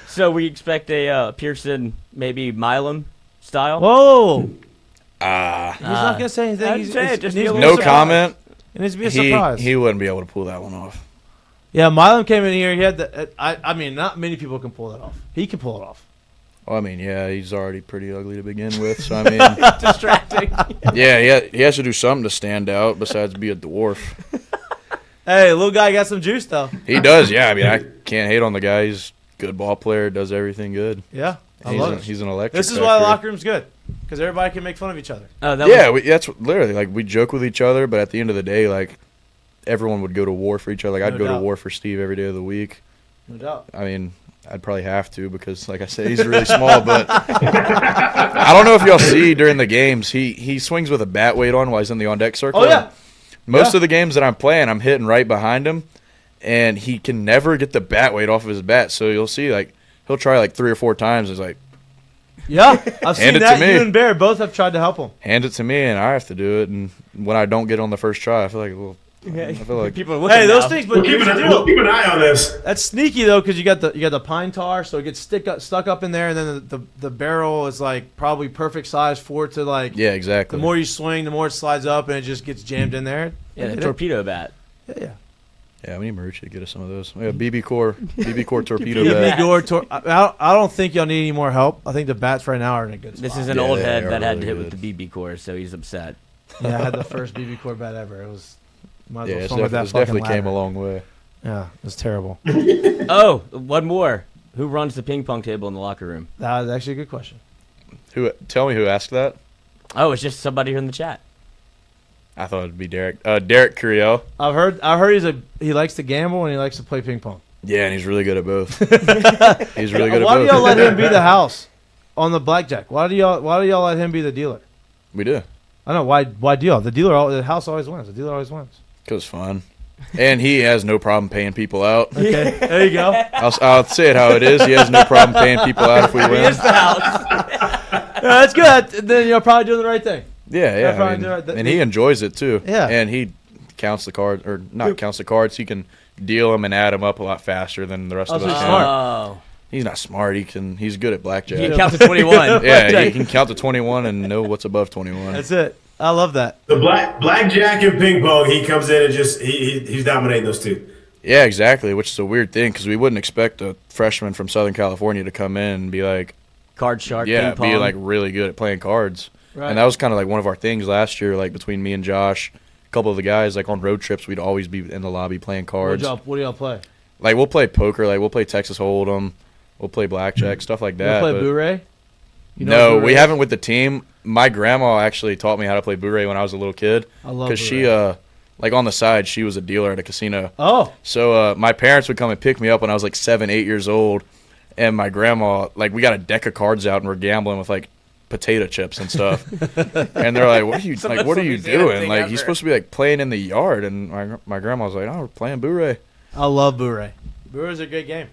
So we expect a Pearson, maybe Milam style. Whoa. He's not going to say anything. I'd say it, just be a little No surprise. comment. It needs to be a surprise. He wouldn't be able to pull that one off. Yeah, Milam came in here. He had the. I mean, not many people can pull that off. He can pull it off. Well, I mean, yeah, he's already pretty ugly to begin with. So, I mean. Distracting. Yeah, he has to do something to stand out besides be a dwarf. Hey, little guy got some juice, though. He does, yeah. I mean, I can't hate on the guy. He's a good ball player, does everything good. Yeah, I love it. He's an electric. This is why the locker room's good, because everybody can make fun of each other. Oh, that's literally, like, we joke with each other, but at the end of the day, like, everyone would go to war for each other. Like, I'd go to war for Steve every day of the week. No doubt. I mean, I'd probably have to because, like I said, he's really small. But I don't know if y'all see during the games, he swings with a bat weight on while he's in the on-deck circle. Oh, yeah. Most of the games that I'm playing, I'm hitting right behind him, and he can never get the bat weight off of his bat. So you'll see, like, he'll try like 3 or 4 times. It's like, yeah, I've seen hand it that. to me. You and Bear both have tried to help him. Hand it to me, and I have to do it. And when I don't get on the first try, I feel like a little. I feel like people are looking. Hey, those now. things. But Keep an eye on this. That's sneaky though, because you got the pine tar, so it gets stuck up in there, and then the barrel is like probably perfect size for it to like. Yeah, exactly. The more you swing, the more it slides up, and it just gets jammed in there. Yeah, the torpedo bat. Yeah. Yeah, we need Marucci to get us some of those. We have BB Core torpedo bat. I don't think y'all need any more help. I think the bats right now are in a good spot. This is an old head that had to hit with the BB core, so he's upset. Yeah, I had the first BB core bat ever. It was. Yeah, it definitely came a long way. Yeah, it was terrible. Oh, one more. Who runs the ping pong table in the locker room? That was actually a good question. Tell me who asked that? Oh, it's just somebody here in the chat. I thought it'd be Derek. Derek Curiel. I've heard he likes to gamble and he likes to play ping pong. Yeah, and he's really good at both. He's really good at both. Why do y'all let him be the house on the blackjack? Why do y'all let him be the dealer? We do. I know why do y'all? The house always wins. The dealer always wins. Because it's fun. And he has no problem paying people out. Okay, there you go. I'll say it how it is. He has no problem paying people out if we win. He is the house. Yeah, that's good. Then you're probably doing the right thing. Yeah. I mean, and he enjoys it too. Yeah. And he counts the cards, or not counts the cards. He can deal them and add them up a lot faster than the rest of us can. Smart. He's not smart. He's good at blackjack. He can count to 21. Yeah, he can count to 21 and know what's above 21. That's it. I love that. The blackjack and ping pong, he comes in and just he's dominating those two. Yeah, exactly, which is a weird thing because we wouldn't expect a freshman from Southern California to come in and be like, card shark, yeah, ping pong. be like really good at playing cards. Right. And that was kind of like one of our things last year, like between me and Josh, a couple of the guys, like on road trips, we'd always be in the lobby playing cards. What do y'all play? Like we'll play poker, like we'll play Texas Hold'em, we'll play blackjack, stuff like that. You play Boo-Ray? No, we haven't with the team. My grandma actually taught me how to play Boo-Ray when I was a little kid. I love because she, like on the side, she was a dealer at a casino. Oh. So my parents would come and pick me up when I was like 7, 8 years old, and my grandma, like we got a deck of cards out and we're gambling with like potato chips and stuff. And they're like, "What are you doing? Like he's supposed to be like playing in the yard." And my grandma was like, "Oh, we're playing Boo-Ray." I love Boo-Ray. Boo-Ray's a great game.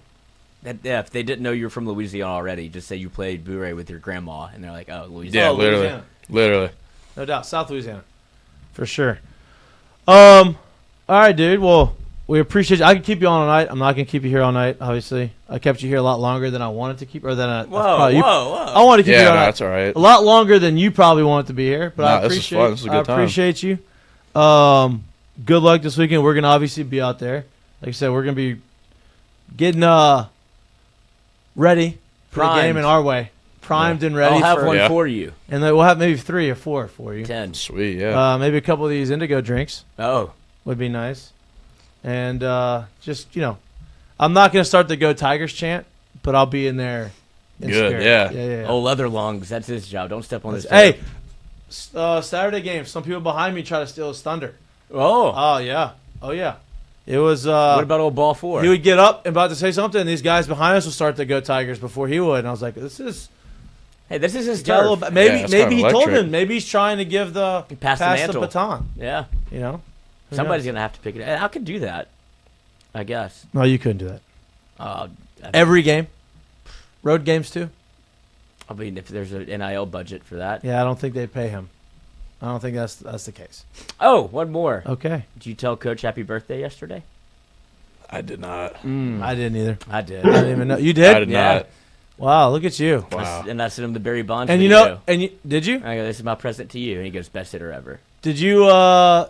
Yeah, if they didn't know you were from Louisiana already, just say you played Boo-Ray with your grandma, and they're like, "Oh, Louisiana." Yeah, Louisiana. literally. No doubt, South Louisiana, for sure. All right, dude. Well, we appreciate you. I can keep you on all night. I'm not gonna keep you here all night. Obviously, I kept you here a lot longer than I wanted to keep, or than I. Whoa. I wanted to keep you here all night. That's all right. A lot longer than you probably wanted to be here, but I this is fun. This is a good time. I appreciate you. Good luck this weekend. We're gonna obviously be out there. Like I said, we're gonna be getting ready for the game in our way. Primed and ready. I'll have one for you. And then we'll have maybe 3 or 4 for you. 10. Sweet, yeah. Maybe a couple of these indigo drinks. Oh. Would be nice. And just, I'm not going to start the Go Tigers chant, but I'll be in there in Good, spirit. yeah. Oh, leather lungs. That's his job. Don't step on his Hey, Saturday game, some people behind me try to steal his thunder. Oh. Oh, yeah. It was. What about old ball 4? He would get up and about to say something, and these guys behind us would start the Go Tigers before he would. And I was like, this is his turf. Maybe he told him. Maybe he's trying to give pass the baton. Yeah. Somebody's going to have to pick it up. I could do that, I guess. No, you couldn't do that. Every game? Road games, too? I mean, if there's an NIL budget for that. Yeah, I don't think they pay him. I don't think that's the case. Oh, one more. Okay. Did you tell Coach happy birthday yesterday? I did not. I didn't either. I did. I didn't even know. You did? I did not. Wow, look at you. Wow. And I sent him the Barry Bonds and video. Did you? I go, this is my present to you. And he goes, best hitter ever. Did you, your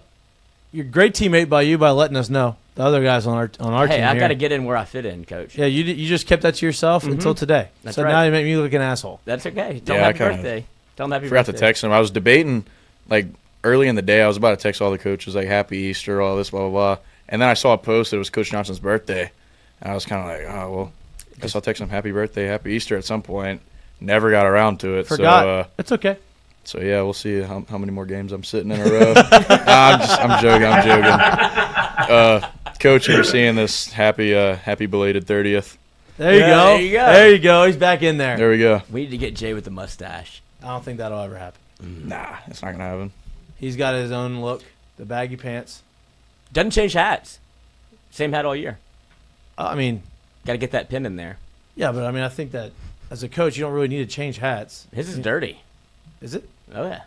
great teammate by letting us know. The other guys on our team Hey, I got to here. get in where I fit in, Coach. Yeah, you just kept that to yourself until today. That's so right. now you make me look like an asshole. That's okay. Tell him happy birthday. Tell him happy forgot birthday. to text him. I was debating, like, early in the day. I was about to text all the coaches, like, happy Easter, all this, blah, blah, blah. And then I saw a post that it was Coach Johnson's birthday. And I was kind of like, oh, well, I guess I'll text him happy birthday, happy Easter at some point. Never got around to it. Forgot. So, it's okay. So, yeah, we'll see how many more games I'm sitting in a row. I'm joking. Coach, you're seeing this happy belated 30th. There you go. There you go. He's back in there. There we go. We need to get Jay with the mustache. I don't think that'll ever happen. Nah, it's not going to happen. He's got his own look. The baggy pants. Doesn't change hats. Same hat all year. I mean, got to get that pin in there. Yeah, but I mean, I think that as a coach, you don't really need to change hats. His is dirty. Is it? Oh, yeah.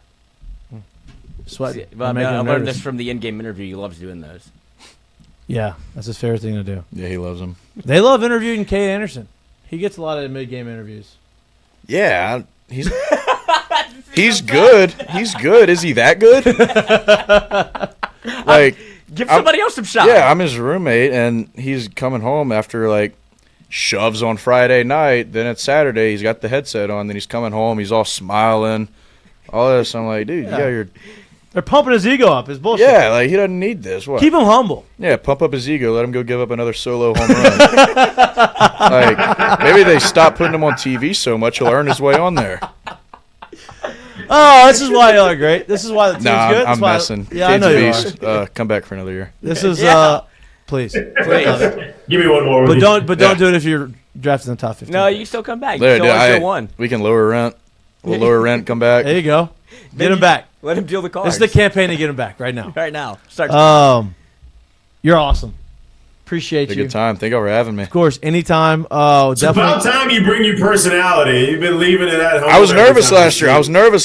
Sweat. Well, I learned this from the in-game interview. He loves doing those. Yeah, that's his favorite thing to do. Yeah, he loves them. They love interviewing Cade Anderson. He gets a lot of mid-game interviews. Yeah, he's good. He's good. Is he that good? Like, give somebody else some shot. Yeah, I'm his roommate, and he's coming home after like shoves on Friday night. Then it's Saturday. He's got the headset on. Then he's coming home. He's all smiling. All this. I'm like, dude, They're pumping his ego up. His bullshit. Yeah, like he doesn't need this. What? Keep him humble. Yeah, pump up his ego. Let him go give up another solo home run. Like maybe they stop putting him on TV so much he'll earn his way on there. Oh, this is why y'all are great. This is why the team's good. I'm messing. Yeah, I know you are. Come back for another year. This is please. Give me one more. But don't do it if you're drafted in the top 15. No, you can still come back. We can lower rent. We'll lower rent. Come back. There you go. Get him back. Let him deal the cards. This is the campaign to get him back right now. Right now. Start. You're awesome. Appreciate you. Good time. Thank you for having me. Of course, anytime. It's about time you bring your personality. You've been leaving it at home. I was nervous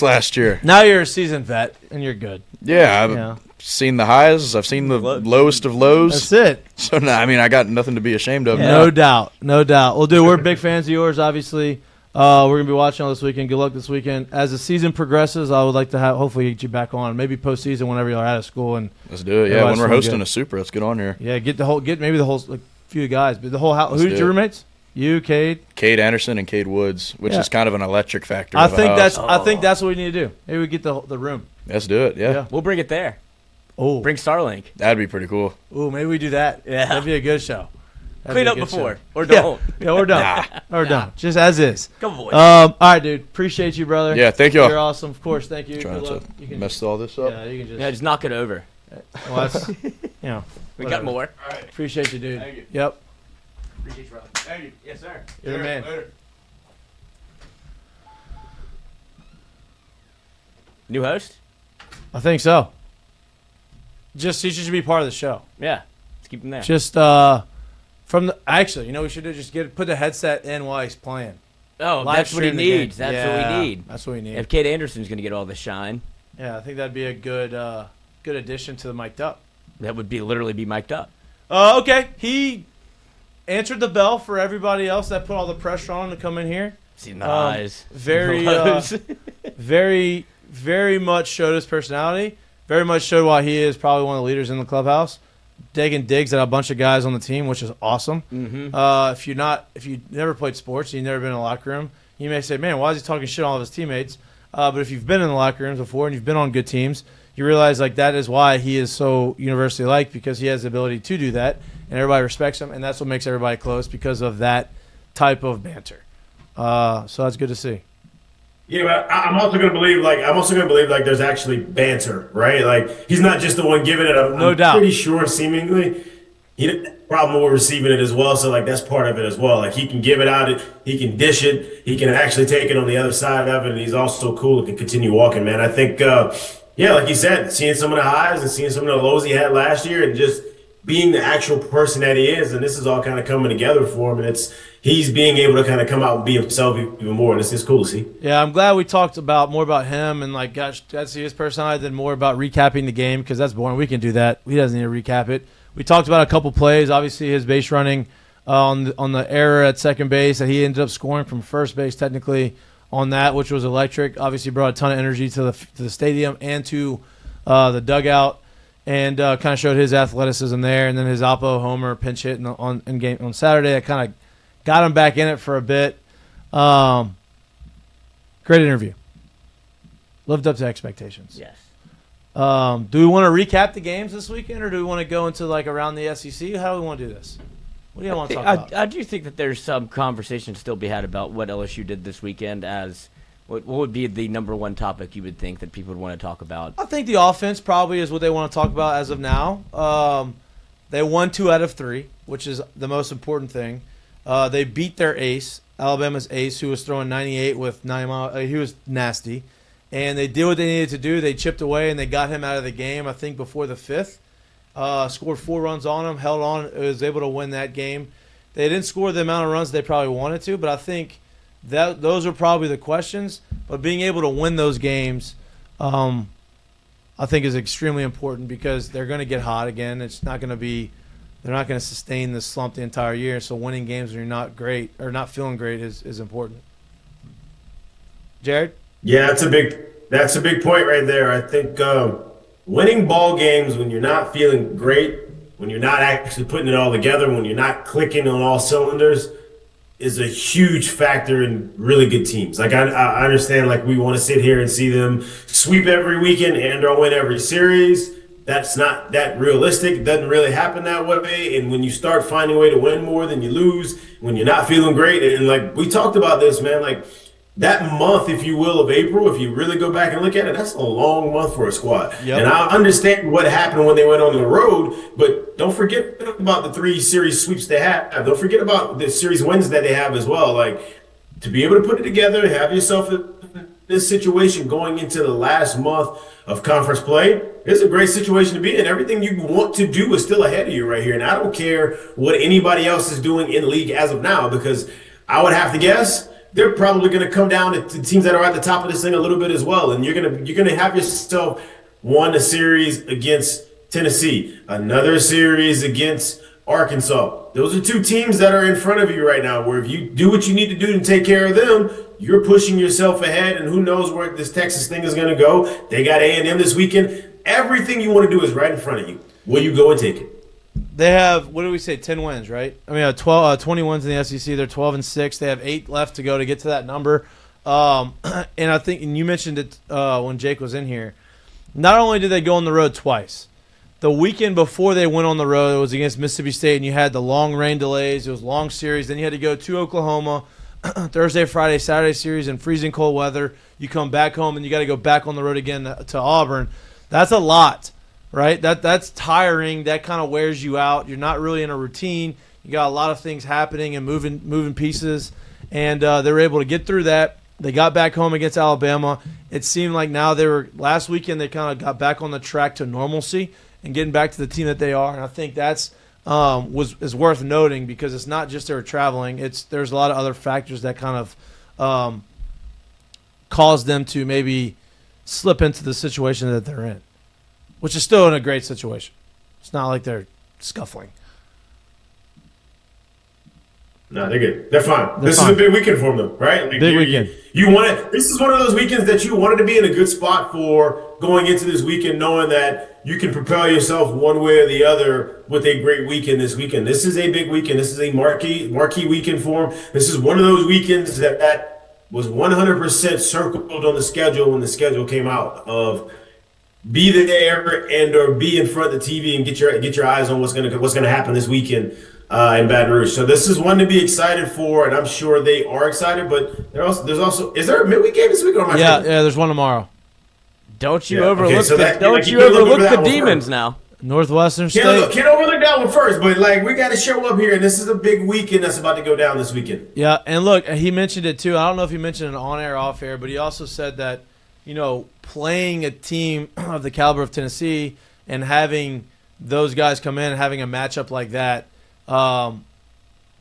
last year. Now you're a seasoned vet, and you're good. Yeah, I've seen the highs. I've seen the lowest of lows. That's it. So, I got nothing to be ashamed of. Yeah. No doubt. Well, dude, we're big fans of yours, obviously. We're going to be watching all this weekend. Good luck this weekend. As the season progresses, I would like to hopefully get you back on, maybe postseason whenever you're out of school. And let's do it. Yeah, when we're hosting a Super, let's get on here. Yeah, get maybe the whole few guys, but the whole house. Who's your roommates? You, Cade Anderson, and Cade Woods, which is kind of an electric factor. I think that's what we need to do. Maybe we get the room. Let's do it. Yeah, we'll bring it there. Oh, bring Starlink. That'd be pretty cool. Oh, maybe we do that. Yeah, that'd be a good show. Clean up before or don't. Yeah, or don't. Or don't. Just as is. Come on, boys. All right, dude. Appreciate you, brother. Yeah, thank you. You're awesome. Of course, thank you. Trying to mess all this up. Yeah, you can just knock it over. Well, that's, we got more. All right. Appreciate you, dude. Thank you. Yep. Appreciate you, brother. Thank you. Yes, sir. You're the man. Later. New host? I think so. He should be part of the show. Yeah. Let's keep him there. Just we should just put the headset in while he's playing. Oh, that's what he needs. That's what we need. That's what we need. If Cade Anderson's going to get all the shine. Yeah, I think that'd be a good addition to the Mik'd Up. That would literally be Mik'd Up. Okay. He answered the bell for everybody else that put all the pressure on him to come in here. See the eyes. Very, very, very much showed his personality. Very much showed why he is probably one of the leaders in the clubhouse. Taking digs at a bunch of guys on the team, which is awesome. Mm-hmm. If you never played sports, you've never been in a locker room, you may say, "Man, why is he talking shit on all of his teammates?" But if you've been in the locker rooms before and you've been on good teams, you realize that is why he is so universally liked, because he has the ability to do that, and everybody respects him, and that's what makes everybody close because of that type of banter. So that's good to see. Yeah, but I'm also gonna believe there's actually banter, right? Like he's not just the one giving it. I'm doubt. Pretty sure, seemingly, he didn't have a problem with receiving it as well. So that's part of it as well. Like he can give it out, he can dish it, he can actually take it on the other side of it, and he's also cool and can continue walking, man. I think, like you said, seeing some of the highs and seeing some of the lows he had last year, and just being the actual person that he is, and this is all kind of coming together for him, and he's being able to kind of come out and be himself even more, and it's cool to see. Yeah, I'm glad we talked more about him and got to see his personality than more about recapping the game, because that's boring. We can do that. He doesn't need to recap it. We talked about a couple plays. Obviously, his base running on the error at second base that he ended up scoring from first base technically on that, which was electric. Obviously, brought a ton of energy to the stadium and to the dugout. And kind of showed his athleticism there, and then his Oppo homer pinch hit on Saturday. That kind of got him back in it for a bit. Great interview. Lived up to expectations. Yes. Do we want to recap the games this weekend, or do we want to go into around the SEC? How do we want to do this? What do you want to talk about? I do think that there's some conversation to still be had about what LSU did this weekend as. What would be the number one topic you would think that people would want to talk about? I think the offense probably is what they want to talk about as of now. They won 2 out of 3, which is the most important thing. They beat their ace, Alabama's ace, who was throwing 98 with 9 miles. He was nasty. And they did what they needed to do. They chipped away, and they got him out of the game, I think, before the 5th. Scored 4 runs on him, held on, was able to win that game. They didn't score the amount of runs they probably wanted to, but I think those are probably the questions. But being able to win those games, I think, is extremely important, because they're going to get hot again. It's not going to be – they're not going to sustain this slump the entire year. So winning games when you're not great or not feeling great is important. Jared? Yeah, that's a big point right there. I think winning ball games when you're not feeling great, when you're not actually putting it all together, when you're not clicking on all cylinders – is a huge factor in really good teams. I understand, we want to sit here and see them sweep every weekend and/or win every series. That's not that realistic. It doesn't really happen that way. And when you start finding a way to win more than you lose, when you're not feeling great, and we talked about this, man, that month, if you will, of April, if you really go back and look at it, that's a long month for a squad. Yep. And I understand what happened when they went on the road, but don't forget about the 3 series sweeps they have. Don't forget about the series wins that they have as well. To be able to put it together, have yourself this situation going into the last month of conference play, it's a great situation to be in. Everything you want to do is still ahead of you right here. And I don't care what anybody else is doing in the league as of now, because I would have to guess they're probably going to come down to teams that are at the top of this thing a little bit as well. And you're gonna have yourself won a series against Tennessee, another series against Arkansas. Those are two teams that are in front of you right now, where if you do what you need to do to take care of them, you're pushing yourself ahead, and who knows where this Texas thing is going to go. They got A&M this weekend. Everything you want to do is right in front of you. Will you go and take it? They have, what do we say, 10 wins, right? I mean, 20 wins in the SEC. They're 12-6. They have 8 left to go to get to that number. And I think, and you mentioned it when Jake was in here, not only did they go on the road twice, the weekend before they went on the road, it was against Mississippi State, and you had the long rain delays. It was a long series. Then you had to go to Oklahoma, Thursday, Friday, Saturday series in freezing cold weather. You come back home, and you got to go back on the road again to Auburn. That's a lot, right? That's tiring. That kind of wears you out. You're not really in a routine. You got a lot of things happening and moving pieces, and they were able to get through that. They got back home against Alabama. It seemed like now last weekend they kind of got back on the track to normalcy and getting back to the team that they are. And I think that's is worth noting, because it's not just they were traveling. There's a lot of other factors that kind of caused them to maybe slip into the situation that they're in, which is still in a great situation. It's not like they're scuffling. No, they're good. They're fine. This is a big weekend for them, though, right? Like big weekend. You want it. This is one of those weekends that you wanted to be in a good spot for going into this weekend, knowing that you can propel yourself one way or the other with a great weekend this weekend. This is a big weekend. This is a marquee weekend for them. This is one of those weekends that was 100% circled on the schedule when the schedule came out of be there and or be in front of the TV and get your eyes on what's gonna happen this weekend. In Baton Rouge. So this is one to be excited for, and I'm sure they are excited, but there's also is there a midweek game this week? Or am I yeah, there's one tomorrow. Don't you overlook the Demons now. Northwestern State. Can't overlook that one first, but we got to show up here, and this is a big weekend that's about to go down this weekend. Yeah, and look, he mentioned it too. I don't know if he mentioned it on-air, off-air, but he also said that, playing a team of the caliber of Tennessee and having those guys come in and having a matchup like that,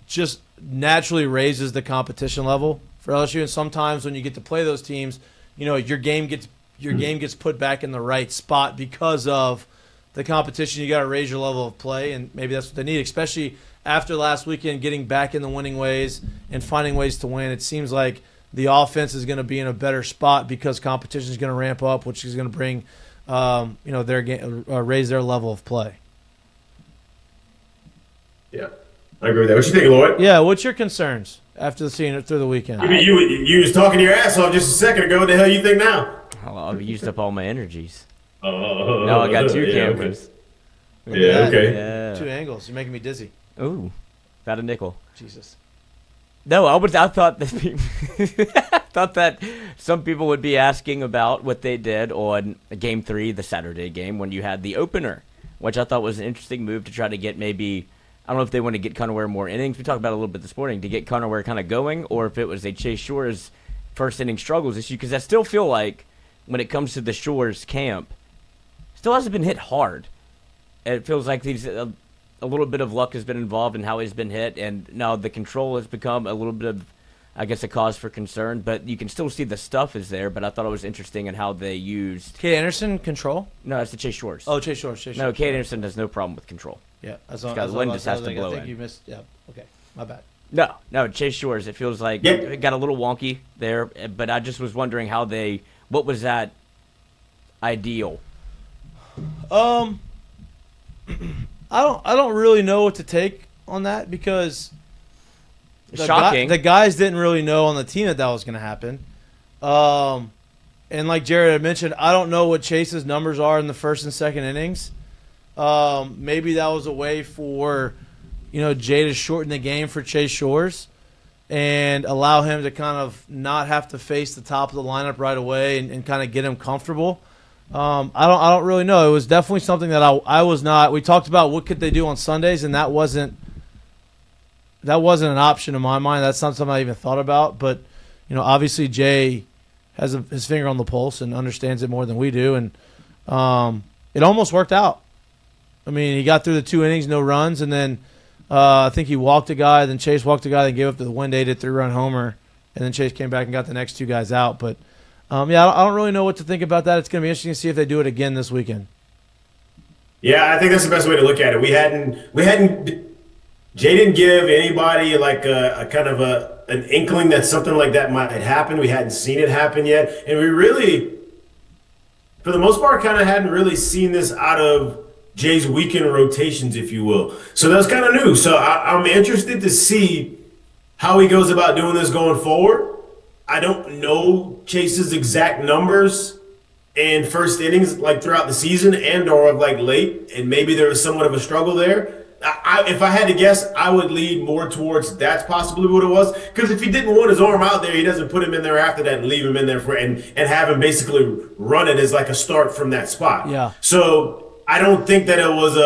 just naturally raises the competition level for LSU. And sometimes when you get to play those teams, your game gets put back in the right spot because of the competition. You got to raise your level of play, and maybe that's what they need, especially after last weekend, getting back in the winning ways and finding ways to win. It seems like the offense is going to be in a better spot because competition is going to ramp up, which is going to bring, their game, raise their level of play. Yeah, I agree with that. What you think, Lloyd? Yeah, what's your concerns after seeing it through the weekend? You was talking your ass off just a second ago. What the hell you think now? Well, I've used up all my energies. Oh, now I got 2 cameras. Okay. Yeah, okay. Yeah. 2 angles. You're making me dizzy. Ooh, about a nickel. Jesus. No, I thought that some people would be asking about what they did on Game 3, the Saturday game, when you had the opener, which I thought was an interesting move to try to get maybe. I don't know if they want to get Conaware more innings. We talked about it a little bit this morning to get Conaware kind of going, or if it was a Chase Shores first inning struggles issue. Because I still feel like when it comes to the Shores camp, still hasn't been hit hard. It feels like a little bit of luck has been involved in how he's been hit, and now the control has become a little bit of, I guess, a cause for concern. But you can still see the stuff is there. But I thought it was interesting in how they used. Kate Anderson control? No, it's the Chase Shores. Oh, Chase Shores. No, Kate Anderson has no problem with control. Yeah, as long as wind just has to blow I think in. you missed. Yeah, okay, my bad. No, Chase Shores. It feels like it got a little wonky there, but I just was wondering what was that ideal? I don't really know what to take on that, because the guys didn't really know on the team that was going to happen. And like Jared had mentioned, I don't know what Chase's numbers are in the first and second innings. Maybe that was a way for, Jay to shorten the game for Chase Shores and allow him to kind of not have to face the top of the lineup right away and kind of get him comfortable. I don't really know. It was definitely something that I was not. We talked about what could they do on Sundays, and that wasn't an option in my mind. That's not something I even thought about. But obviously Jay has his finger on the pulse and understands it more than we do. And it almost worked out. I mean, he got through the 2 innings, no runs, and then I think he walked a guy, then Chase walked a guy, then gave up the one-dated 3-run homer, and then Chase came back and got the next 2 guys out. But, I don't really know what to think about that. It's going to be interesting to see if they do it again this weekend. Yeah, I think that's the best way to look at it. Jay didn't give anybody like a kind of an inkling that something like that might happen. We hadn't seen it happen yet. And we really, for the most part, kind of hadn't really seen this out of Jay's weekend rotations, if you will. So that's kind of new. So I'm interested to see how he goes about doing this going forward. I don't know Chase's exact numbers in first innings, like throughout the season and or of like late, and maybe there was somewhat of a struggle there. If I had to guess, I would lead more towards that's possibly what it was. Because if he didn't want his arm out there, he doesn't put him in there after that and leave him in there and have him basically run it as like a start from that spot. Yeah. So I don't think that it was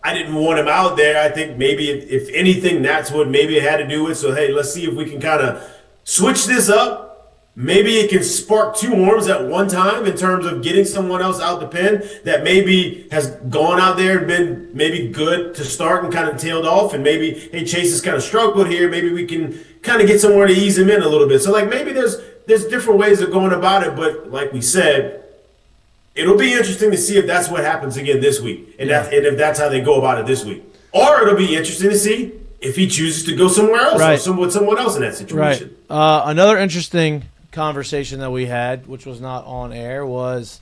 I didn't want him out there. I think maybe if anything, that's what maybe it had to do with. So hey, let's see if we can kind of switch this up. Maybe it can spark 2 arms at one time in terms of getting someone else out the pen that maybe has gone out there and been maybe good to start and kind of tailed off. And maybe, hey, Chase has kind of struggled here. Maybe we can kind of get somewhere to ease him in a little bit. So, like, maybe there's different ways of going about it. But like we said, it'll be interesting to see if that's what happens again this week. And if that's how they go about it this week. Or it'll be interesting to see if he chooses to go somewhere else or with someone else in that situation. Right. Another interesting conversation that we had, which was not on air, was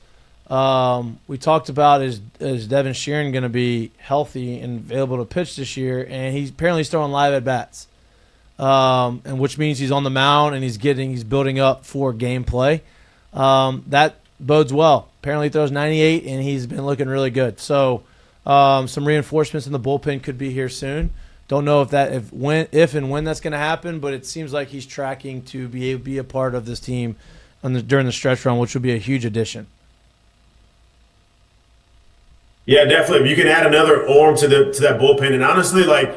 we talked about is Devin Sheeran going to be healthy and available to pitch this year, and he's apparently throwing live at bats, and which means he's on the mound and he's building up for gameplay. That bodes well. Apparently he throws 98 and he's been looking really good. So some reinforcements in the bullpen could be here soon. Don't know if and when that's going to happen, but it seems like he's tracking to be a part of this team during the stretch run, which would be a huge addition. Yeah, definitely. If you can add another arm to that bullpen, and honestly, like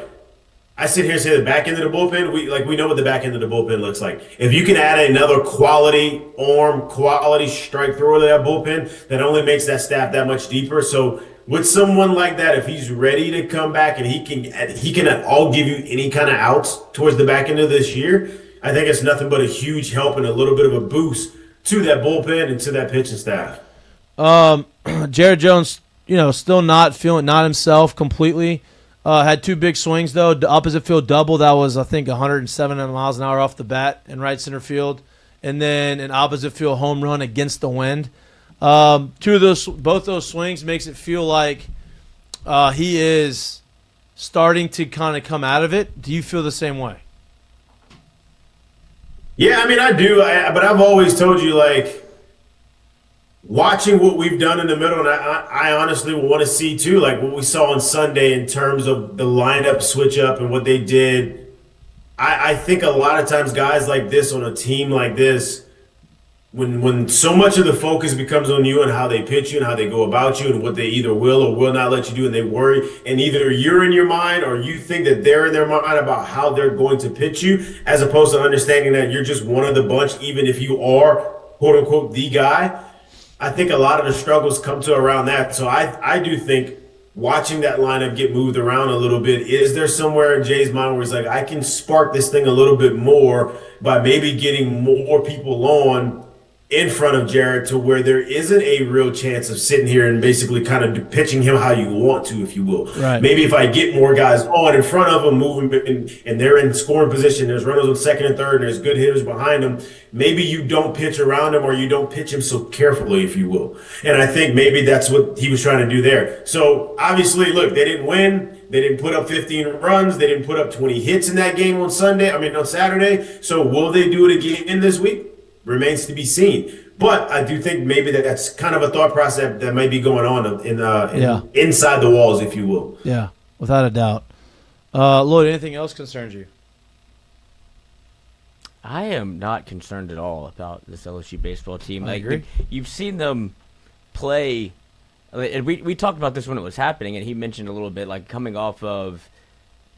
I sit here and say the back end of the bullpen, we know what the back end of the bullpen looks like. If you can add another quality arm, quality strike thrower to that bullpen, that only makes that staff that much deeper. So with someone like that, if he's ready to come back and he can at all give you any kind of outs towards the back end of this year, I think it's nothing but a huge help and a little bit of a boost to that bullpen and to that pitching staff. Jared Jones, still not himself completely. Had 2 big swings though. The opposite field double that was I think 107 miles an hour off the bat in right center field, and then an opposite field home run against the wind. Both those swings makes it feel like he is starting to kind of come out of it. Do you feel the same way? Yeah, I mean, I do. But I've always told you, like, watching what we've done in the middle, and I honestly want to see, too, like what we saw on Sunday in terms of the lineup switch up and what they did. I think a lot of times guys like this on a team like this, when so much of the focus becomes on you and how they pitch you and how they go about you and what they either will or will not let you do, and they worry, and either you're in your mind or you think that they're in their mind about how they're going to pitch you, as opposed to understanding that you're just one of the bunch, even if you are, quote unquote, the guy. I think a lot of the struggles come to around that. So I do think watching that lineup get moved around a little bit, is there somewhere in Jay's mind where he's like, I can spark this thing a little bit more by maybe getting more people on in front of Jared to where there isn't a real chance of sitting here and basically kind of pitching him how you want to, if you will. Right. Maybe if I get more guys on in front of him, moving, and they're in scoring position, there's runners on second and third, and there's good hitters behind them, maybe you don't pitch around him or you don't pitch him so carefully, if you will. And I think maybe that's what he was trying to do there. So obviously, look, they didn't win. They didn't put up 15 runs. They didn't put up 20 hits in that game on Saturday. So will they do it again this week? Remains to be seen. But I do think maybe that's kind of a thought process that might be going on inside the walls, if you will. Yeah, without a doubt. Lloyd, anything else concerns you? I am not concerned at all about this LSU baseball team. I agree. You've seen them play, and we talked about this when it was happening, and he mentioned a little bit, like coming off of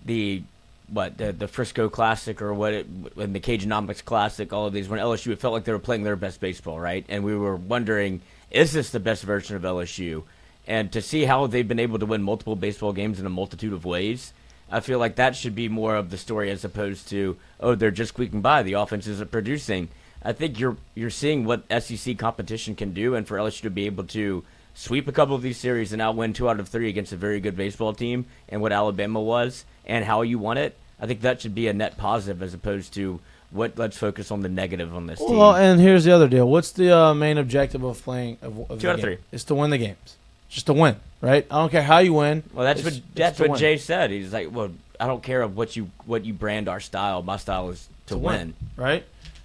the the Frisco Classic or when the Cajun-omics Classic, all of these, when LSU, it felt like they were playing their best baseball, right? And we were wondering, is this the best version of LSU? And to see how they've been able to win multiple baseball games in a multitude of ways, I feel like that should be more of the story as opposed to, oh, they're just squeaking by, the offense isn't producing. I think you're seeing what SEC competition can do, and for LSU to be able to sweep a couple of these series and now win 2 out of 3 against a very good baseball team and what Alabama was and how you won it, I think that should be a net positive as opposed to let's focus on the negative on this team. Well, and here's the other deal. What's the main objective of playing of 2 out of 3? It's to win the games. Just to win, right? I don't care how you win. Well, that's what Jay said. He's like, well, I don't care of what you brand our style. My style is to win, right?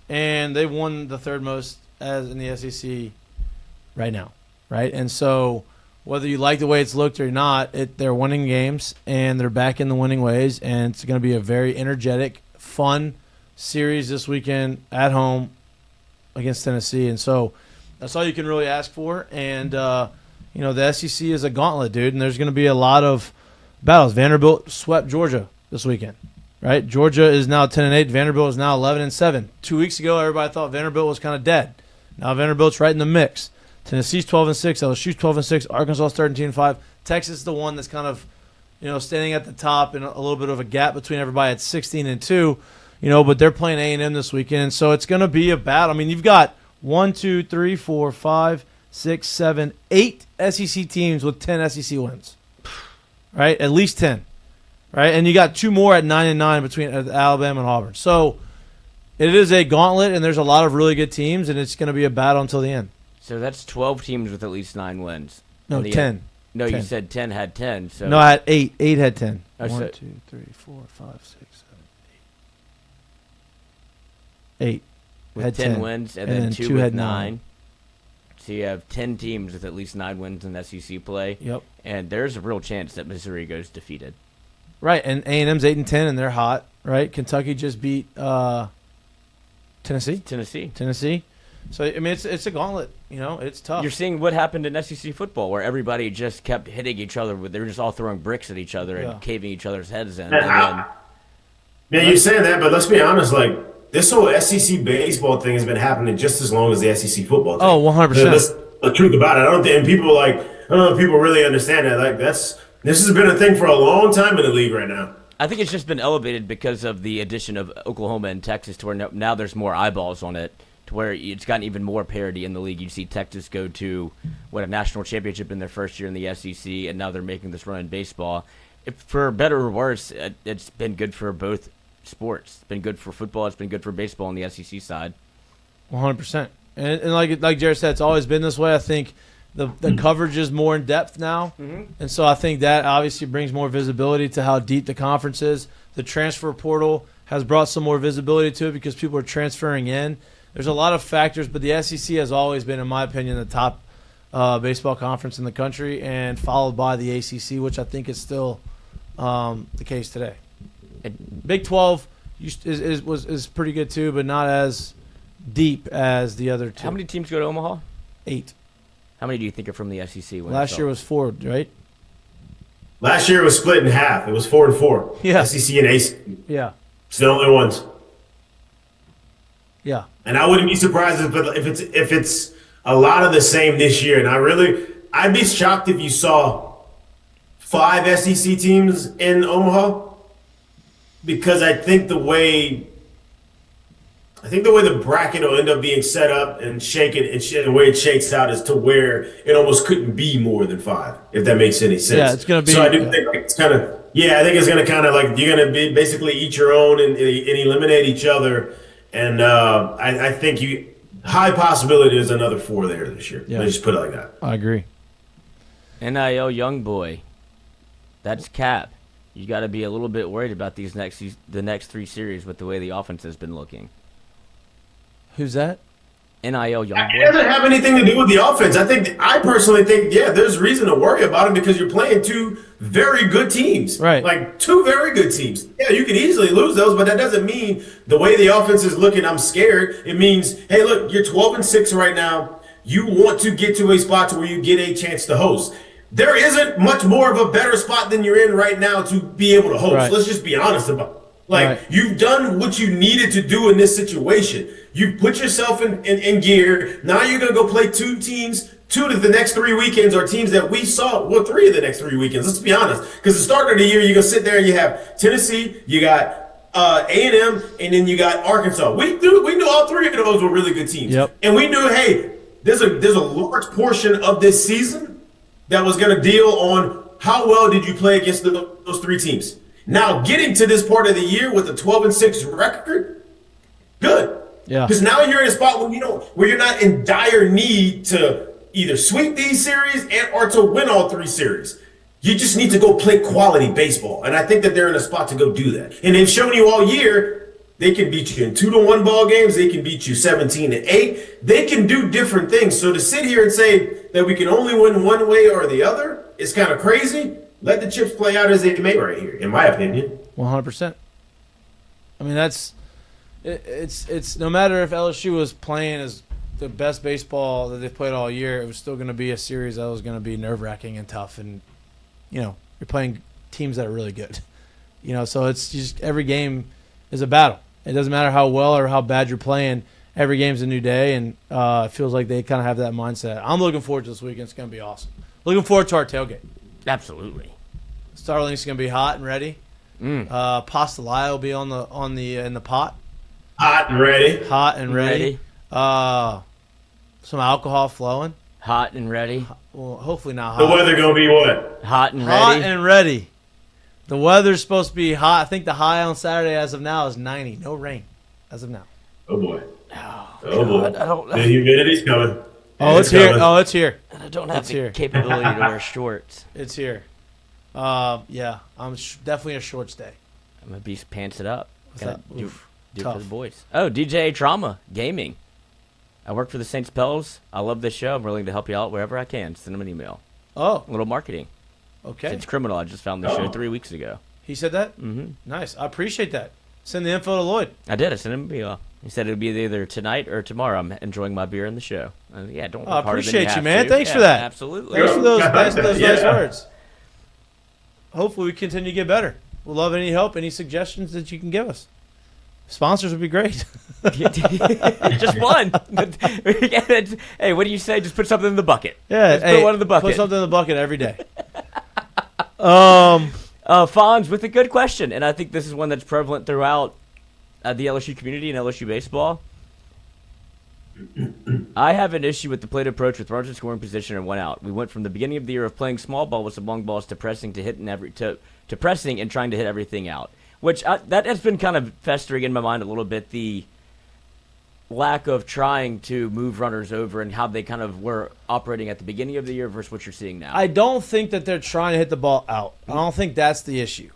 And they won the 3rd most as in the SEC right now, right? And so whether you like the way it's looked or not, they're winning games and they're back in the winning ways, and it's going to be a very energetic, fun series this weekend at home against Tennessee. And so that's all you can really ask for. And the SEC is a gauntlet, dude, and there's going to be a lot of battles. Vanderbilt swept Georgia this weekend, right? Georgia is now 10-8. Vanderbilt is now 11-7. 2 weeks ago, everybody thought Vanderbilt was kind of dead. Now Vanderbilt's right in the mix. Tennessee's 12-6. LSU's 12-6. Arkansas 13-5. Texas is the one that's kind of, standing at the top and a little bit of a gap between everybody at 16-2. But they're playing A&M this weekend, and so it's going to be a battle. I mean, you've got 1, 2, 3, 4, 5, 6, 7, 8 SEC teams with 10 SEC wins, right? At least 10, right? And you got 2 more at 9-9 between Alabama and Auburn. So it is a gauntlet, and there's a lot of really good teams, and it's going to be a battle until the end. So that's 12 teams with at least 9 wins. No, 10. No, 10. You said 10 had 10. So no, I had 8. 8 had 10. Oh, 1, 2, 3, 4, 5, 6, 7, 8. 8 with had 10 wins, and then 2 had with 9. So you have 10 teams with at least 9 wins in SEC play. Yep. And there's a real chance that Missouri goes defeated. Right, and A&M's 8-10, and they're hot, right? Kentucky just beat Tennessee. So, I mean, it's a gauntlet. It's tough. You're seeing what happened in SEC football, where everybody just kept hitting each other. They were just all throwing bricks at each other and caving each other's heads in. Yeah, you're saying that, but let's be honest, this whole SEC baseball thing has been happening just as long as the SEC football thing. Oh, 100%. That's the truth about it. I don't think people really understand that. This has been a thing for a long time in the league right now. I think it's just been elevated because of the addition of Oklahoma and Texas, to where now there's more eyeballs on it, to where it's gotten even more parity in the league. You see Texas go to a national championship in their first year in the SEC, and now they're making this run in baseball. For better or worse, it's been good for both sports. It's been good for football. It's been good for baseball on the SEC side. 100%. And like Jared said, it's always been this way. I think the coverage is more in depth now. Mm-hmm. And so I think that obviously brings more visibility to how deep the conference is. The transfer portal has brought some more visibility to it because people are transferring in. There's a lot of factors, but the SEC has always been, in my opinion, the top baseball conference in the country, and followed by the ACC, which I think is still the case today. Big 12 is pretty good too, but not as deep as the other 2. How many teams go to Omaha? 8. How many do you think are from the SEC? Last year was 4, right? Last year it was split in half. It was 4-4. Yeah. SEC and ACC. Yeah. It's the only ones. Yeah. And I wouldn't be surprised if it's a lot of the same this year. And I'd be shocked if you saw 5 SEC teams in Omaha, because I think the way the bracket will end up being set up and shaken, and the way it shakes out is to where it almost couldn't be more than 5, if that makes any sense. Yeah, it's going to be. So I do think it's kind of. Yeah, I think it's going to kind of you're going to be basically eat your own and eliminate each other. And I think high possibility there's another 4 there this year. Yeah. Let's just put it like that. I agree. NIL young boy, that's Cap. You got to be a little bit worried about the next 3 series with the way the offense has been looking. Who's that? NIL young boy. It doesn't have anything to do with the offense. I personally think, there's reason to worry about it because you're playing 2 very good teams. Right. 2 very good teams. Yeah, you can easily lose those, but that doesn't mean the way the offense is looking, I'm scared. It means, hey, look, you're 12-6 right now. You want to get to a spot to where you get a chance to host. There isn't much more of a better spot than you're in right now to be able to host. Right. Let's just be honest about it. Like, you've done what you needed to do in this situation. You put yourself in gear. Now you're going to go play two of the next 3 weekends are teams that we saw. Well, 3 of the next 3 weekends, let's be honest. Because the start of the year, you're going to sit there and you have Tennessee, you got A&M, and then you got Arkansas. We knew all 3 of those were really good teams. Yep. And we knew, hey, there's a large portion of this season that was going to deal on how well did you play against those 3 teams. Now, getting to this part of the year with a 12-6 record, good. Yeah. Because now you're in a spot where you're not in dire need to either sweep these series or to win all 3 series. You just need to go play quality baseball. And I think that they're in a spot to go do that. And they've shown you all year they can beat you in 2-1 ball games. They can beat you 17-8. They can do different things. So to sit here and say that we can only win one way or the other is kind of crazy. Let the chips play out as they may right here, in my opinion. 100%. I mean, it's no matter if LSU was playing as the best baseball that they've played all year, it was still going to be a series that was going to be nerve-wracking and tough. And, you're playing teams that are really good. So it's just every game is a battle. It doesn't matter how well or how bad you're playing. Every game's a new day, and it feels like they kind of have that mindset. I'm looking forward to this weekend. It's going to be awesome. Looking forward to our tailgate. Absolutely. Starlink's going to be hot and ready. Pastelai will be in the pot. Hot and ready. Hot and ready. Some alcohol flowing. Hot and ready. Well, hopefully not hot. The weather going to be what? Hot and ready. Hot and ready. The weather's supposed to be hot. I think the high on Saturday as of now is 90. No rain as of now. Oh, boy. Oh boy. The humidity's coming. Oh, it's here. Oh, it's here. And I don't have the capability to wear shorts. It's here. Yeah, I'm definitely a shorts day. I'm going to be pants it up. Do it Tough. for the boys. Oh, DJ Trauma Gaming. I work for the Saints Pels. I love this show. I'm willing to help you out wherever I can. Send them an email. Oh. A little marketing. Okay. It's criminal. I just found the show 3 weeks ago. He said that? Mm-hmm. Nice. I appreciate that. Send the info to Lloyd. I did. I sent him an email. He said it would be either tonight or tomorrow. I'm enjoying my beer in the show. Yeah, don't I work harder than appreciate you, man. to. Thanks for that. Absolutely. Thanks for those nice words. Hopefully we continue to get better. We'll love any help, any suggestions that you can give us. Sponsors would be great. Just one. Hey, what do you say? Just put something in the bucket. Yeah, put one in the bucket. Put something in the bucket every day. Fonz with a good question, and I think this is one that's prevalent throughout the LSU community and LSU baseball. I have an issue with the plate approach with runners in scoring position and 1 out. We went from the beginning of the year of playing small ball with some long balls to pressing to pressing and trying to hit everything out. Which that has been kind of festering in my mind a little bit, the lack of trying to move runners over and how they kind of were operating at the beginning of the year versus what you're seeing now. I don't think that they're trying to hit the ball out. I don't think that's the issue.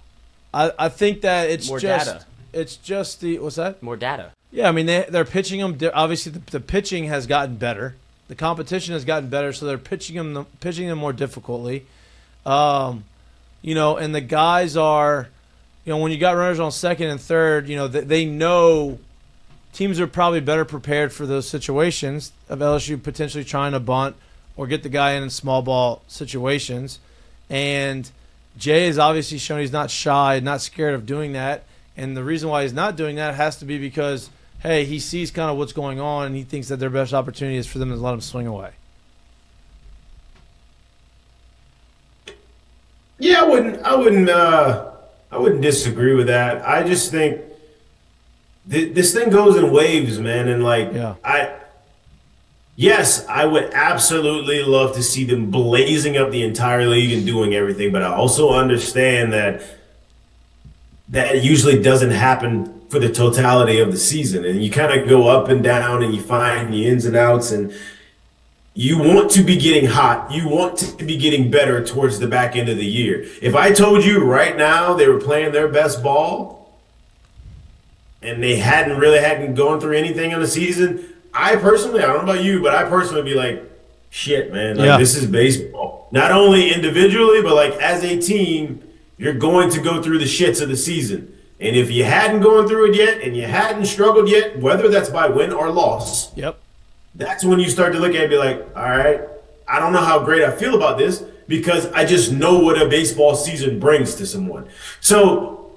I think that it's More just data. It's just the what's that? More data. Yeah, I mean they're pitching them. Obviously, the pitching has gotten better. The competition has gotten better, so they're pitching them more difficultly. And the guys are. When you got runners on second and third, they know teams are probably better prepared for those situations of LSU potentially trying to bunt or get the guy in small ball situations. And Jay has obviously shown he's not shy, not scared of doing that. And the reason why he's not doing that has to be because, hey, he sees kind of what's going on and he thinks that their best opportunity is for them to let him swing away. Yeah, I wouldn't disagree with that. I just think this thing goes in waves, man. And I would absolutely love to see them blazing up the entire league and doing everything. But I also understand that usually doesn't happen for the totality of the season. And you kind of go up and down and you find the ins and outs. And you want to be getting hot. You want to be getting better towards the back end of the year. If I told you right now they were playing their best ball and they hadn't gone through anything in the season, I don't know about you, but I personally would be like, shit, man, This is baseball. Not only individually, but as a team, you're going to go through the shits of the season. And if you hadn't gone through it yet and you hadn't struggled yet, whether that's by win or loss, yep. That's when you start to look at it and be like, all right, I don't know how great I feel about this because I just know what a baseball season brings to someone. So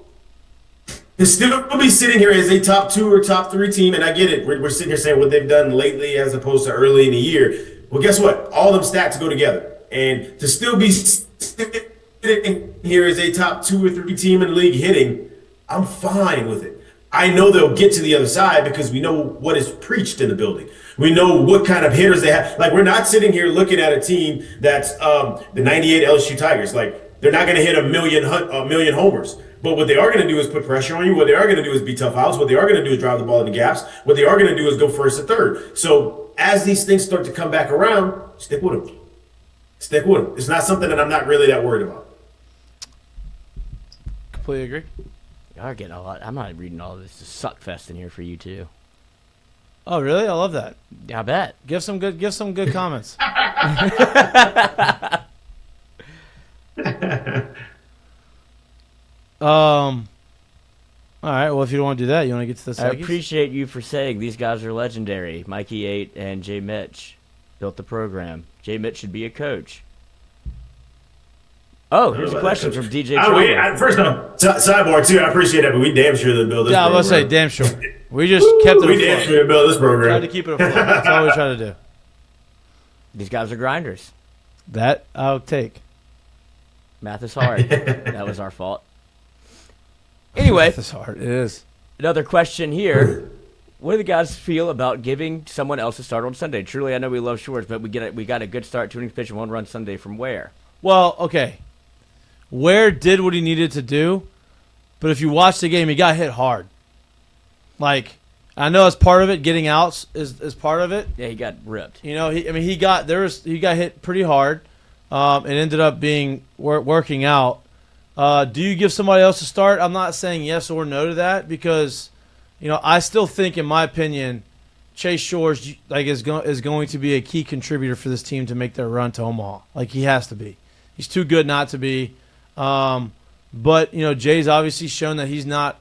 to still be sitting here as a top 2 or top 3 team, and I get it. We're sitting here saying what they've done lately as opposed to early in the year. Well, guess what? All them stats go together. And to still be sitting here as a top 2 or 3 team in the league hitting, I'm fine with it. I know they'll get to the other side because we know what is preached in the building. We know what kind of hitters they have. Like, we're not sitting here looking at a team that's the 98 LSU Tigers. Like, they're not going to hit a million homers. But what they are going to do is put pressure on you. What they are going to do is be tough outs. What they are going to do is drive the ball in the gaps. What they are going to do is go first or third. So as these things start to come back around, stick with them. Stick with them. It's not something that I'm not really that worried about. Completely agree. Y'all are getting a lot. I'm not reading all of this. It's a suck fest in here for you too. Oh, really? I love that. I bet. Give some good comments. All right. Well, if you don't want to do that, you want to get to the I Psychies? appreciate you for saying these guys are legendary. Mikie 8 and Jay Mitch built the program. Jay Mitch should be a coach. Oh, here's a question from DJ. First off, sidebar too. I appreciate that, but we damn sure didn't build this. Yeah, I was going to say damn sure. We just kept it. We damn sure didn't build this program. Tried to keep it afloat. That's all we try to do. These guys are grinders. That I'll take. Math is hard. That was our fault. Anyway, Math is hard. It is. Another question here. What do the guys feel about giving someone else a start on Sunday? Truly, I know we love Shores, but we got a good start, 2 innings pitch and 1 run Sunday from where? Well, okay. Ware did what he needed to do, but if you watch the game, he got hit hard. Like, I know it's part of it. Getting outs is part of it. Yeah, he got ripped. You know, he got hit pretty hard. It ended up being working out. Do you give somebody else a start? I'm not saying yes or no to that because, you know, I still think, in my opinion, Chase Shores is going to be a key contributor for this team to make their run to Omaha. Like, he has to be. He's too good not to be. But, you know, Jay's obviously shown that he's not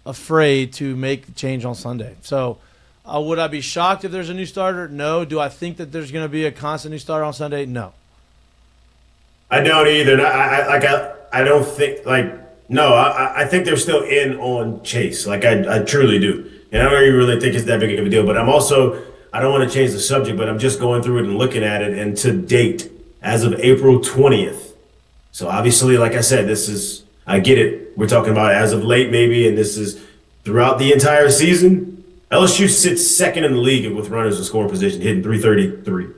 afraid to make the change on Sunday. So, would I be shocked if there's a new starter? No. Do I think that there's going to be a constant new starter on Sunday? No. I don't either. I don't think, I think they're still in on Chase. Like, I truly do. And I don't even really think it's that big of a deal. But I don't want to change the subject, but I'm just going through it and looking at it. And to date, as of April 20th, so obviously, like I said, I get it. We're talking about as of late maybe, and this is throughout the entire season. LSU sits second in the league with runners in scoring position, hitting 333.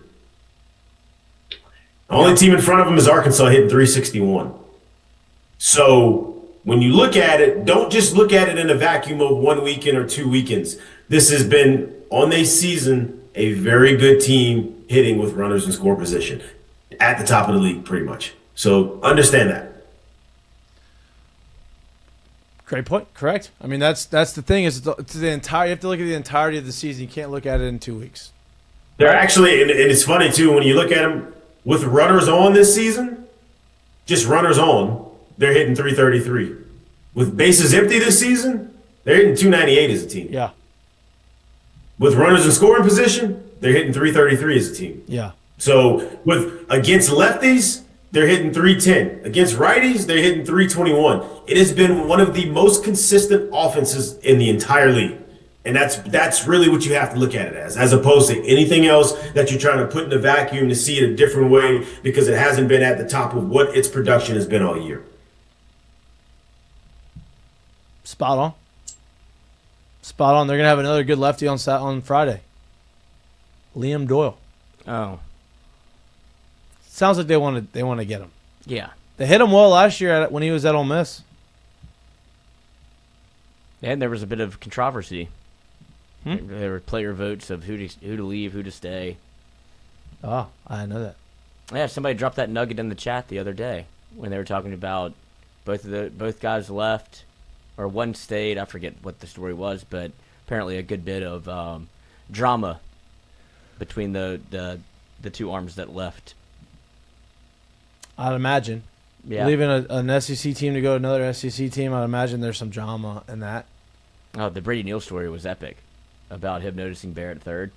The only team in front of them is Arkansas, hitting 361. So when you look at it, don't just look at it in a vacuum of 1 weekend or 2 weekends. This has been, on a season, a very good team hitting with runners in scoring position at the top of the league, pretty much. So understand that. Great point. Correct. I mean, that's the thing is the entire. You have to look at the entirety of the season. You can't look at it in 2 weeks. They're actually, and it's funny too when you look at them with runners on this season. Just runners on, they're hitting 333. With bases empty this season, they're hitting 298 as a team. Yeah. With runners in scoring position, they're hitting 333 as a team. Yeah. So against lefties, they're hitting 310. Against righties, they're hitting 321. It has been one of the most consistent offenses in the entire league. And that's really what you have to look at it as opposed to anything else that you're trying to put in a vacuum to see it a different way because it hasn't been at the top of what its production has been all year. Spot on. Spot on. They're going to have another good lefty on Friday. Liam Doyle. Oh. Sounds like they want to get him. Yeah. They hit him well last year when he was at Ole Miss. And there was a bit of controversy. There were player votes of who to leave, who to stay. Oh, I didn't know that. Yeah, somebody dropped that nugget in the chat the other day when they were talking about both guys left, or one stayed. I forget what the story was, but apparently a good bit of drama between the two arms that left. I'd imagine. Yeah. Leaving an SEC team to go to another SEC team, I'd imagine there's some drama in that. Oh, the Brady Neal story was epic about him noticing Bear at third.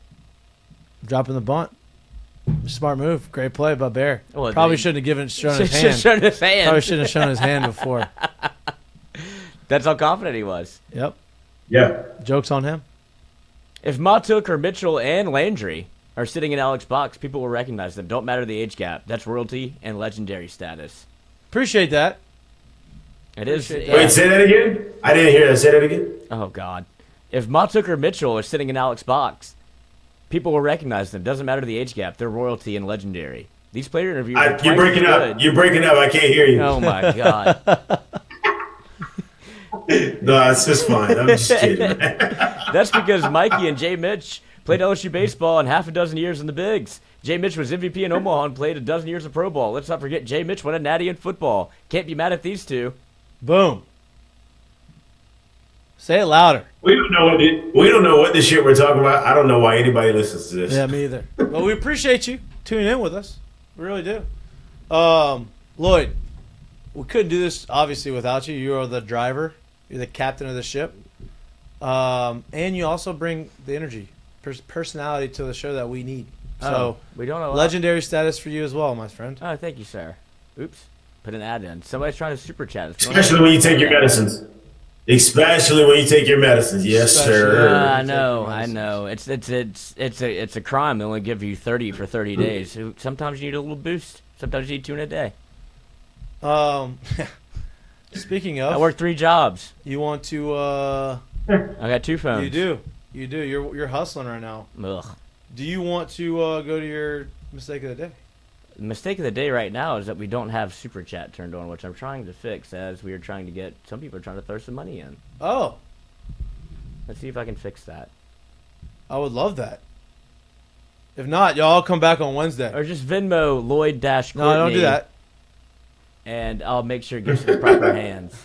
Dropping the bunt. Smart move. Great play by Bear. Well, Probably shouldn't have shown his hand. Shown his hand. Probably shouldn't have shown his hand before. That's how confident he was. Yep. Yeah. Joke's on him. If Mahtook or Mitchell and Landry are sitting in Alex's box, people will recognize them. Don't matter the age gap. That's royalty and legendary status. Appreciate that. It is. Appreciate Yeah. Wait, say that again? I didn't hear that. Say that again? Oh, God. If Mahtook or Mitchell are sitting in Alex's box, people will recognize them. Doesn't matter the age gap. They're royalty and legendary. These player interviews are You're breaking up. You're breaking up. I can't hear you. Oh, my God. No, it's just fine. I'm just kidding. That's because Mikey and Jay Mitch played LSU baseball in half a dozen years in the bigs. Jay Mitch was MVP in Omaha and played a dozen years of pro ball. Let's not forget Jay Mitch won a natty in football. Can't be mad at these two. Boom. Say it louder. We don't know what this shit we're talking about. I don't know why anybody listens to this. Yeah, me either. But we appreciate you tuning in with us. We really do. Lloyd, we couldn't do this obviously without you. You are the driver. You're the captain of the ship. And you also bring the energy, personality to the show that we need. So we don't know. Legendary status for you as well, my friend. Oh, thank you, sir. Oops. Put an ad in. Somebody's trying to super chat. Especially when you take your medicines. Especially when you take your medicines. Yes, sir. I know. It's a crime. They only give you 30 for 30 days. So sometimes you need a little boost. Sometimes you need 2 in a day. Speaking of, I work 3 jobs. You want to? I got 2 phones. You do. You're hustling right now. Ugh. Do you want to go to your mistake of the day? The mistake of the day right now is that we don't have super chat turned on, which I'm trying to fix as we are trying to get some people are trying to throw some money in. Oh. Let's see if I can fix that. I would love that. If not, y'all come back on Wednesday. Or just Venmo Lloyd-Courtney. No, don't do that. And I'll make sure it gets to the proper hands.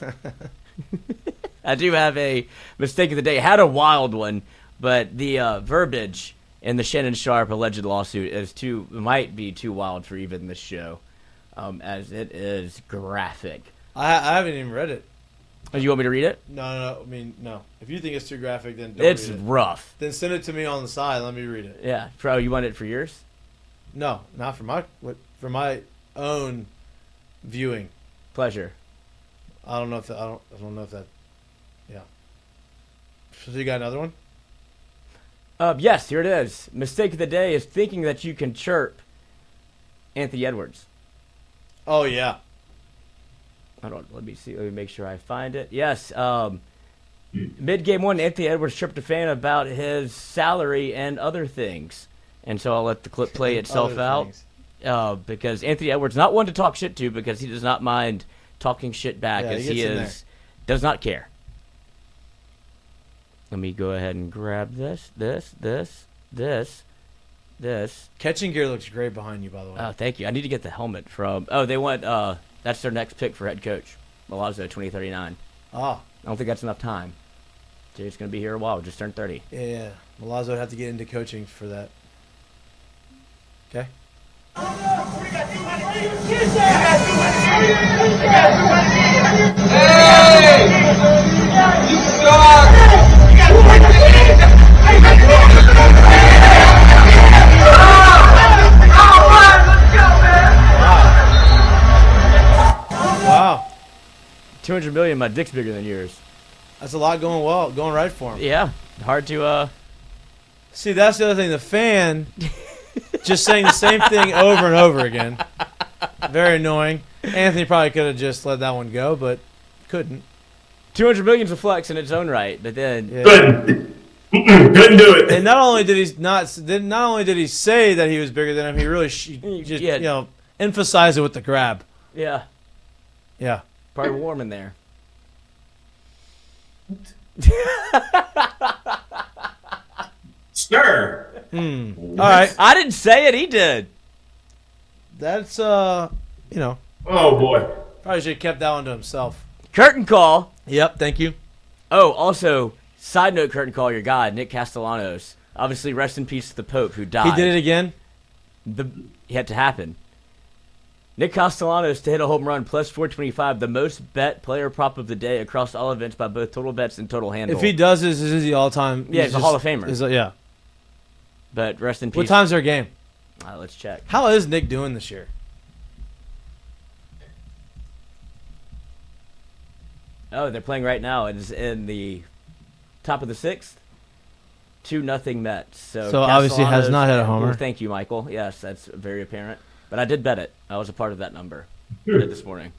I do have a mistake of the day. Had a wild one, but the verbiage in the Shannon Sharp alleged lawsuit might be too wild for even this show, as it is graphic. I haven't even read it. Oh, you want me to read it? No. I mean, no. If you think it's too graphic, then don't it's read it. rough. Then send it to me on the side. Let me read it. Yeah, bro. You want it for yours? No, not for my own viewing. Pleasure. I don't know if that. Yeah. So you got another one? Yes, here it is. Mistake of the day is thinking that you can chirp Anthony Edwards. Oh, yeah. Hold on, let me see. Let me make sure I find it. Yes, mid-game 1, Anthony Edwards chirped a fan about his salary and other things. And so I'll let the clip play itself out. Because Anthony Edwards, not one to talk shit to because he does not mind talking shit back as he does not care. Let me go ahead and grab this. Catching gear looks great behind you, by the way. Oh, thank you. I need to get the helmet from... Oh, they want... that's their next pick for head coach. Milazzo, 2039. Ah. I don't think that's enough time. Jay's going to be here a while. Just turned 30. Yeah. Milazzo would have to get into coaching for that. Okay. You suck! Wow. 200 million, my dick's bigger than yours. That's a lot going right for him. Yeah. Hard to, See, that's the other thing. The fan just saying the same thing over and over again. Very annoying. Anthony probably could have just let that one go, but couldn't. 200 million's a flex in its own right, but then... Yeah. Couldn't do it. And not only did he say that he was bigger than him, he really just emphasized it with the grab. Yeah. Yeah. Probably warm in there. Sure. All right. I didn't say it. He did. That's Oh boy. probably should have kept that one to himself. Curtain call. Yep. Thank you. Oh, also, side note, curtain call, your guy, Nick Castellanos. Obviously, rest in peace to the Pope who died. He did it again. It had to happen. Nick Castellanos to hit a home run, plus 425, the most bet player prop of the day across all events by both total bets and total handle. If he does this, is he all time? Yeah, he's a Hall of Famer. Yeah. But rest in peace. What time's their game? Let's check. How is Nick doing this year? Oh, they're playing right now. It is in the top of the 6th. 2-0 Mets. So obviously has not had a homer. Well, thank you, Michael. Yes, that's very apparent. But I did bet it. I was a part of that number. I did this morning.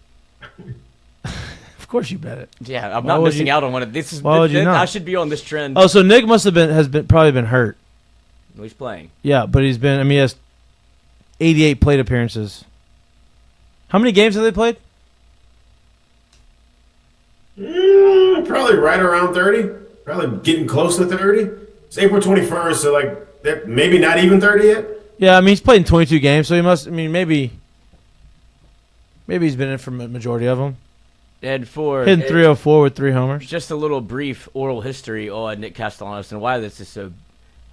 Of course you bet it. Yeah, I'm not missing out on one of this. Why would you not? I should be on this trend. Oh, so Nick has probably been hurt. He's playing. Yeah, but he has 88 plate appearances. How many games have they played? Probably right around 30. Probably getting close to 30. It's April 21st, so like maybe not even 30 yet. Yeah, I mean he's played in 22 games, so he must. I mean maybe he's been in for a majority of them. And for hitting 304 with 3 homers. Just a little brief oral history on Nick Castellanos and why this is so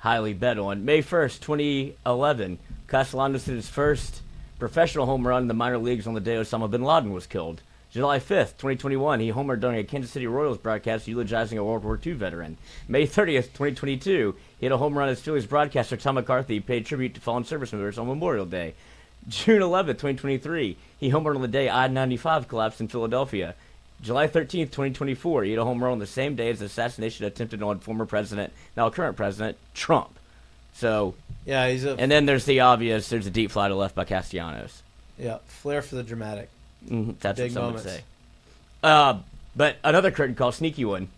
highly bet on. May 1st, 2011, Castellanos hit his first professional home run in the minor leagues on the day Osama bin Laden was killed. July 5th, 2021, he homered during a Kansas City Royals broadcast eulogizing a World War II veteran. May 30th, 2022, he hit a home run as Phillies broadcaster Tom McCarthy paid tribute to fallen service members on Memorial Day. June 11th, 2023, he homered on the day I-95 collapsed in Philadelphia. July 13th, 2024, he hit a home run on the same day as the assassination attempted on former president, now current president, Trump. So, yeah, and then there's the obvious, there's a deep fly to left by Castellanos. Yeah, flair for the dramatic. That's big what some moments. would say. But another curtain call, sneaky one.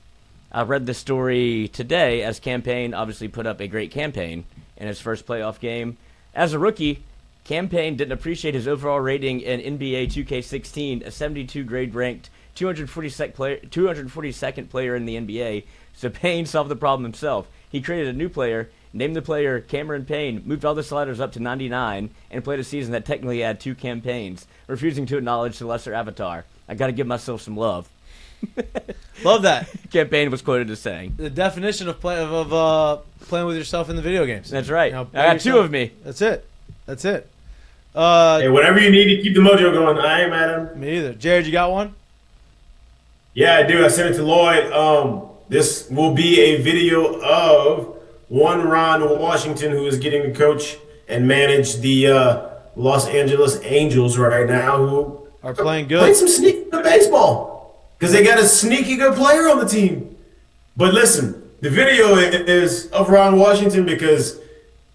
I read the story today as Campaign obviously put up a great campaign in his first playoff game. As a rookie, Campaign didn't appreciate his overall rating in NBA 2K16, a 72 grade ranked 242nd player in the NBA, so Payne solved the problem himself. He created a new player, named the player Cameron Payne, moved all the sliders up to 99, and played a season that technically had 2 campaigns, refusing to acknowledge the lesser avatar. I got to give myself some love. Love that. Campaign was quoted as saying. The definition of playing with yourself in the video games. That's right. You know, I got 2 of me. That's it. Hey, whatever you need to keep the mojo going, I ain't mad at him. Me either. Jared, you got one? Yeah, I do. I sent it to Lloyd. This will be a video of one Ron Washington, who is getting to coach and manage the Los Angeles Angels right now, who are playing good. Playing some sneaky good baseball because they got a sneaky good player on the team. But listen, the video is of Ron Washington because,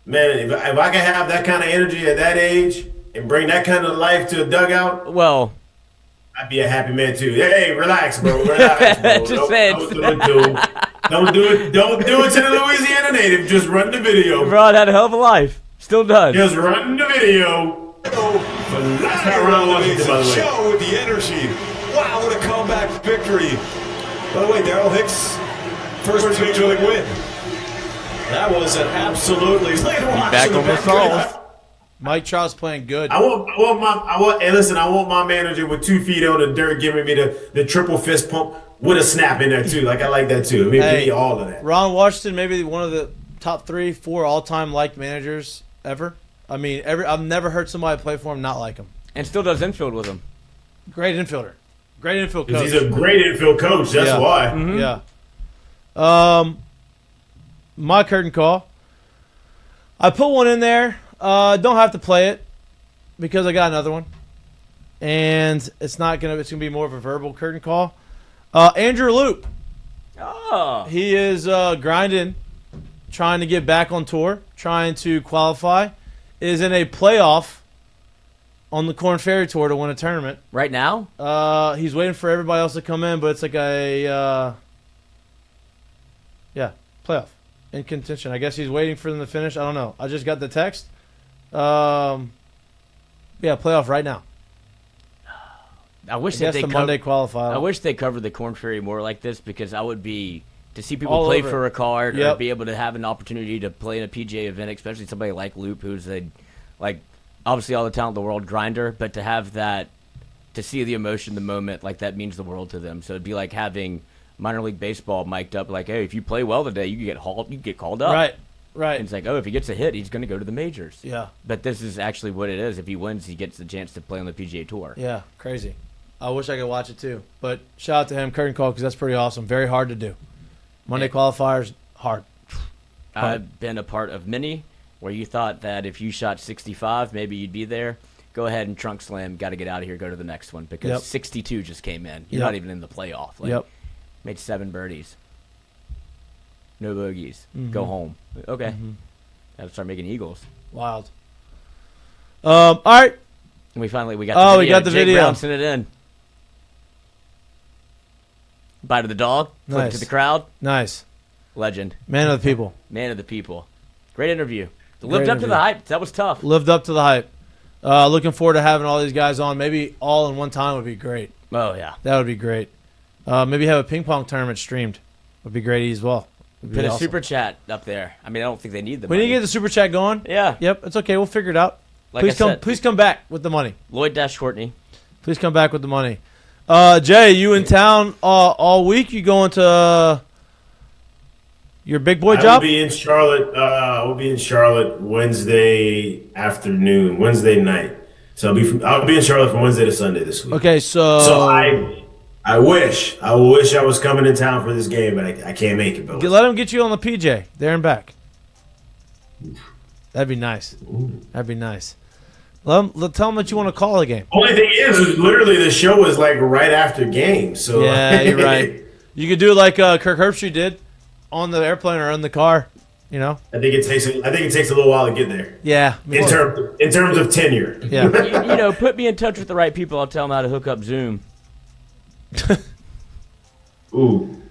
man, if I can have that kind of energy at that age and bring that kind of life to a dugout, well, I'd be a happy man too. Hey, relax, bro. Relax, bro. Just don't do it to the Louisiana native. Just run the video. Ron had a hell of a life. Still does. Just run the video. That's not Ron Washington, by the way. Show with the energy. Wow, what a comeback victory. By the way, Daryl Hicks, first major league win. That was an absolutely back on the solve. Mike Trout's playing good. I want my manager with 2 feet on the dirt giving me the triple fist pump with a snap in there too. Like I like that too. I mean, give me all of that. Ron Washington, maybe one of the top 3, 4 all-time liked managers ever. I mean, I've never heard somebody play for him not like him. And still does infield with him. Great infielder. Great infield coach. He's a great infield coach. That's why. Mm-hmm. Yeah. My curtain call. I put one in there. Don't have to play it because I got another one, and it's gonna be more of a verbal curtain call. Andrew Loop. Oh. He is grinding, trying to get back on tour, trying to qualify. Is in a playoff on the Korn Ferry Tour to win a tournament. Right now? He's waiting for everybody else to come in, but it's like a playoff in contention. I guess he's waiting for them to finish. I don't know. I just got the text. Playoff right now. I wish that they Monday qualifier. I wish they covered the Korn Ferry more like this because I would be to see people play for a card or be able to have an opportunity to play in a PGA event, especially somebody like Loop, who's obviously all the talent in the world grinder, but to have that, to see the emotion, the moment, like that means the world to them. So it'd be like having minor league baseball mic'd up, like, hey, if you play well today, you get called up. Right. And it's like, oh, if he gets a hit, he's going to go to the majors. Yeah. But this is actually what it is. If he wins, he gets the chance to play on the PGA Tour. Yeah, crazy. I wish I could watch it too. But shout out to him, curtain call, because that's pretty awesome. Very hard to do. Monday qualifiers, hard. I've been a part of many where you thought that if you shot 65, maybe you'd be there. go ahead and trunk slam. Got to get out of here. Go to the next one because 62 just came in. You're not even in the playoff. Like, made 7 birdies. No bogeys. Go home. Okay. Got to start making eagles. Wild. All right. And we got the video. We got the Jake video. Brown sent it in. Bye to the dog. Flip to the crowd. Nice. Legend. Man of the people. Man of the people. Great interview. Lived up to the hype. That was tough. Lived up to the hype. Looking forward to having all these guys on. Maybe all in one time would be great. Oh, yeah. That would be great. Maybe have a ping pong tournament streamed. Would be great as well. Put a super chat up there. I mean, I don't think they need the money. We need to get the super chat going. Yeah. Yep, it's okay. We'll figure it out. Like please come back with the money. Lloyd-Courtney. Please come back with the money. Jay, you in town all week? You going to your big boy job? I will be in Charlotte. We'll be in Charlotte Wednesday afternoon, Wednesday night. So I'll be in Charlotte from Wednesday to Sunday this week. Okay, so I wish I was coming in town for this game, but I can't make it. Let him get you on the PJ there and back. That'd be nice. That'd be nice. Tell him that you want to call a game. Only thing is literally the show is like right after game. So yeah, you're right. You could do it like Kirk Herbstreit did on the airplane or in the car. You know. I think it takes a little while to get there. Yeah. In terms of tenure. Yeah. Put me in touch with the right people. I'll tell them how to hook up Zoom. Ooh.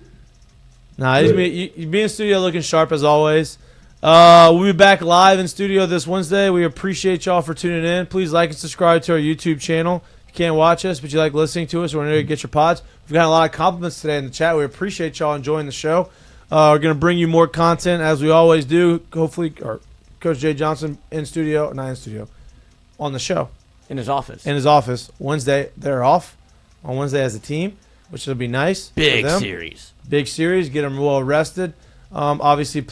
Nah, you be in studio looking sharp as always. We'll be back live in studio this Wednesday. We appreciate y'all for tuning in. Please like and subscribe to our YouTube channel. If you can't watch us, but you like listening to us or whenever you get your pods, we've got a lot of compliments today in the chat. We appreciate y'all enjoying the show. We're going to bring you more content as we always do. Hopefully, or Coach Jay Johnson not in studio, on the show. In his office. Wednesday, they're off on Wednesday as a team, which will be nice. Big series. Big series. Get them well rested. Obviously,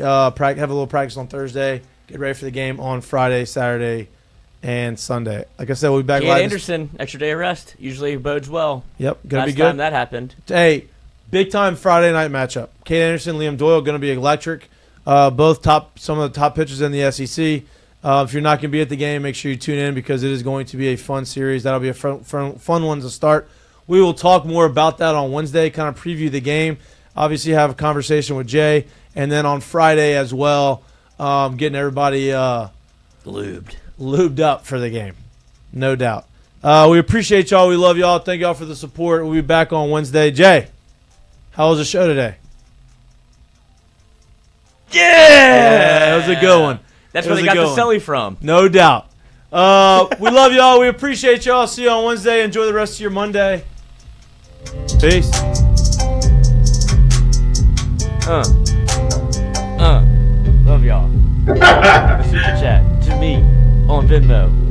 have a little practice on Thursday. Get ready for the game on Friday, Saturday, and Sunday. Like I said, we'll be back live. Anderson, extra day of rest. Usually bodes well. Yep, gonna be good. Last time that happened. Hey, big time Friday night matchup. Kate Anderson, Liam Doyle, going to be electric. Both some of the top pitchers in the SEC. If you're not going to be at the game, make sure you tune in because it is going to be a fun series. That'll be a fun one to start. We will talk more about that on Wednesday, kind of preview the game. Obviously, have a conversation with Jay. And then on Friday as well, getting everybody lubed up for the game. No doubt. We appreciate y'all. We love y'all. Thank y'all for the support. We'll be back on Wednesday. Jay, how was the show today? Yeah! It was a good one. That's where they got the celly from. No doubt. We love y'all. We appreciate y'all. See you on Wednesday. Enjoy the rest of your Monday. Peace. Love y'all. Super chat to me on Venmo.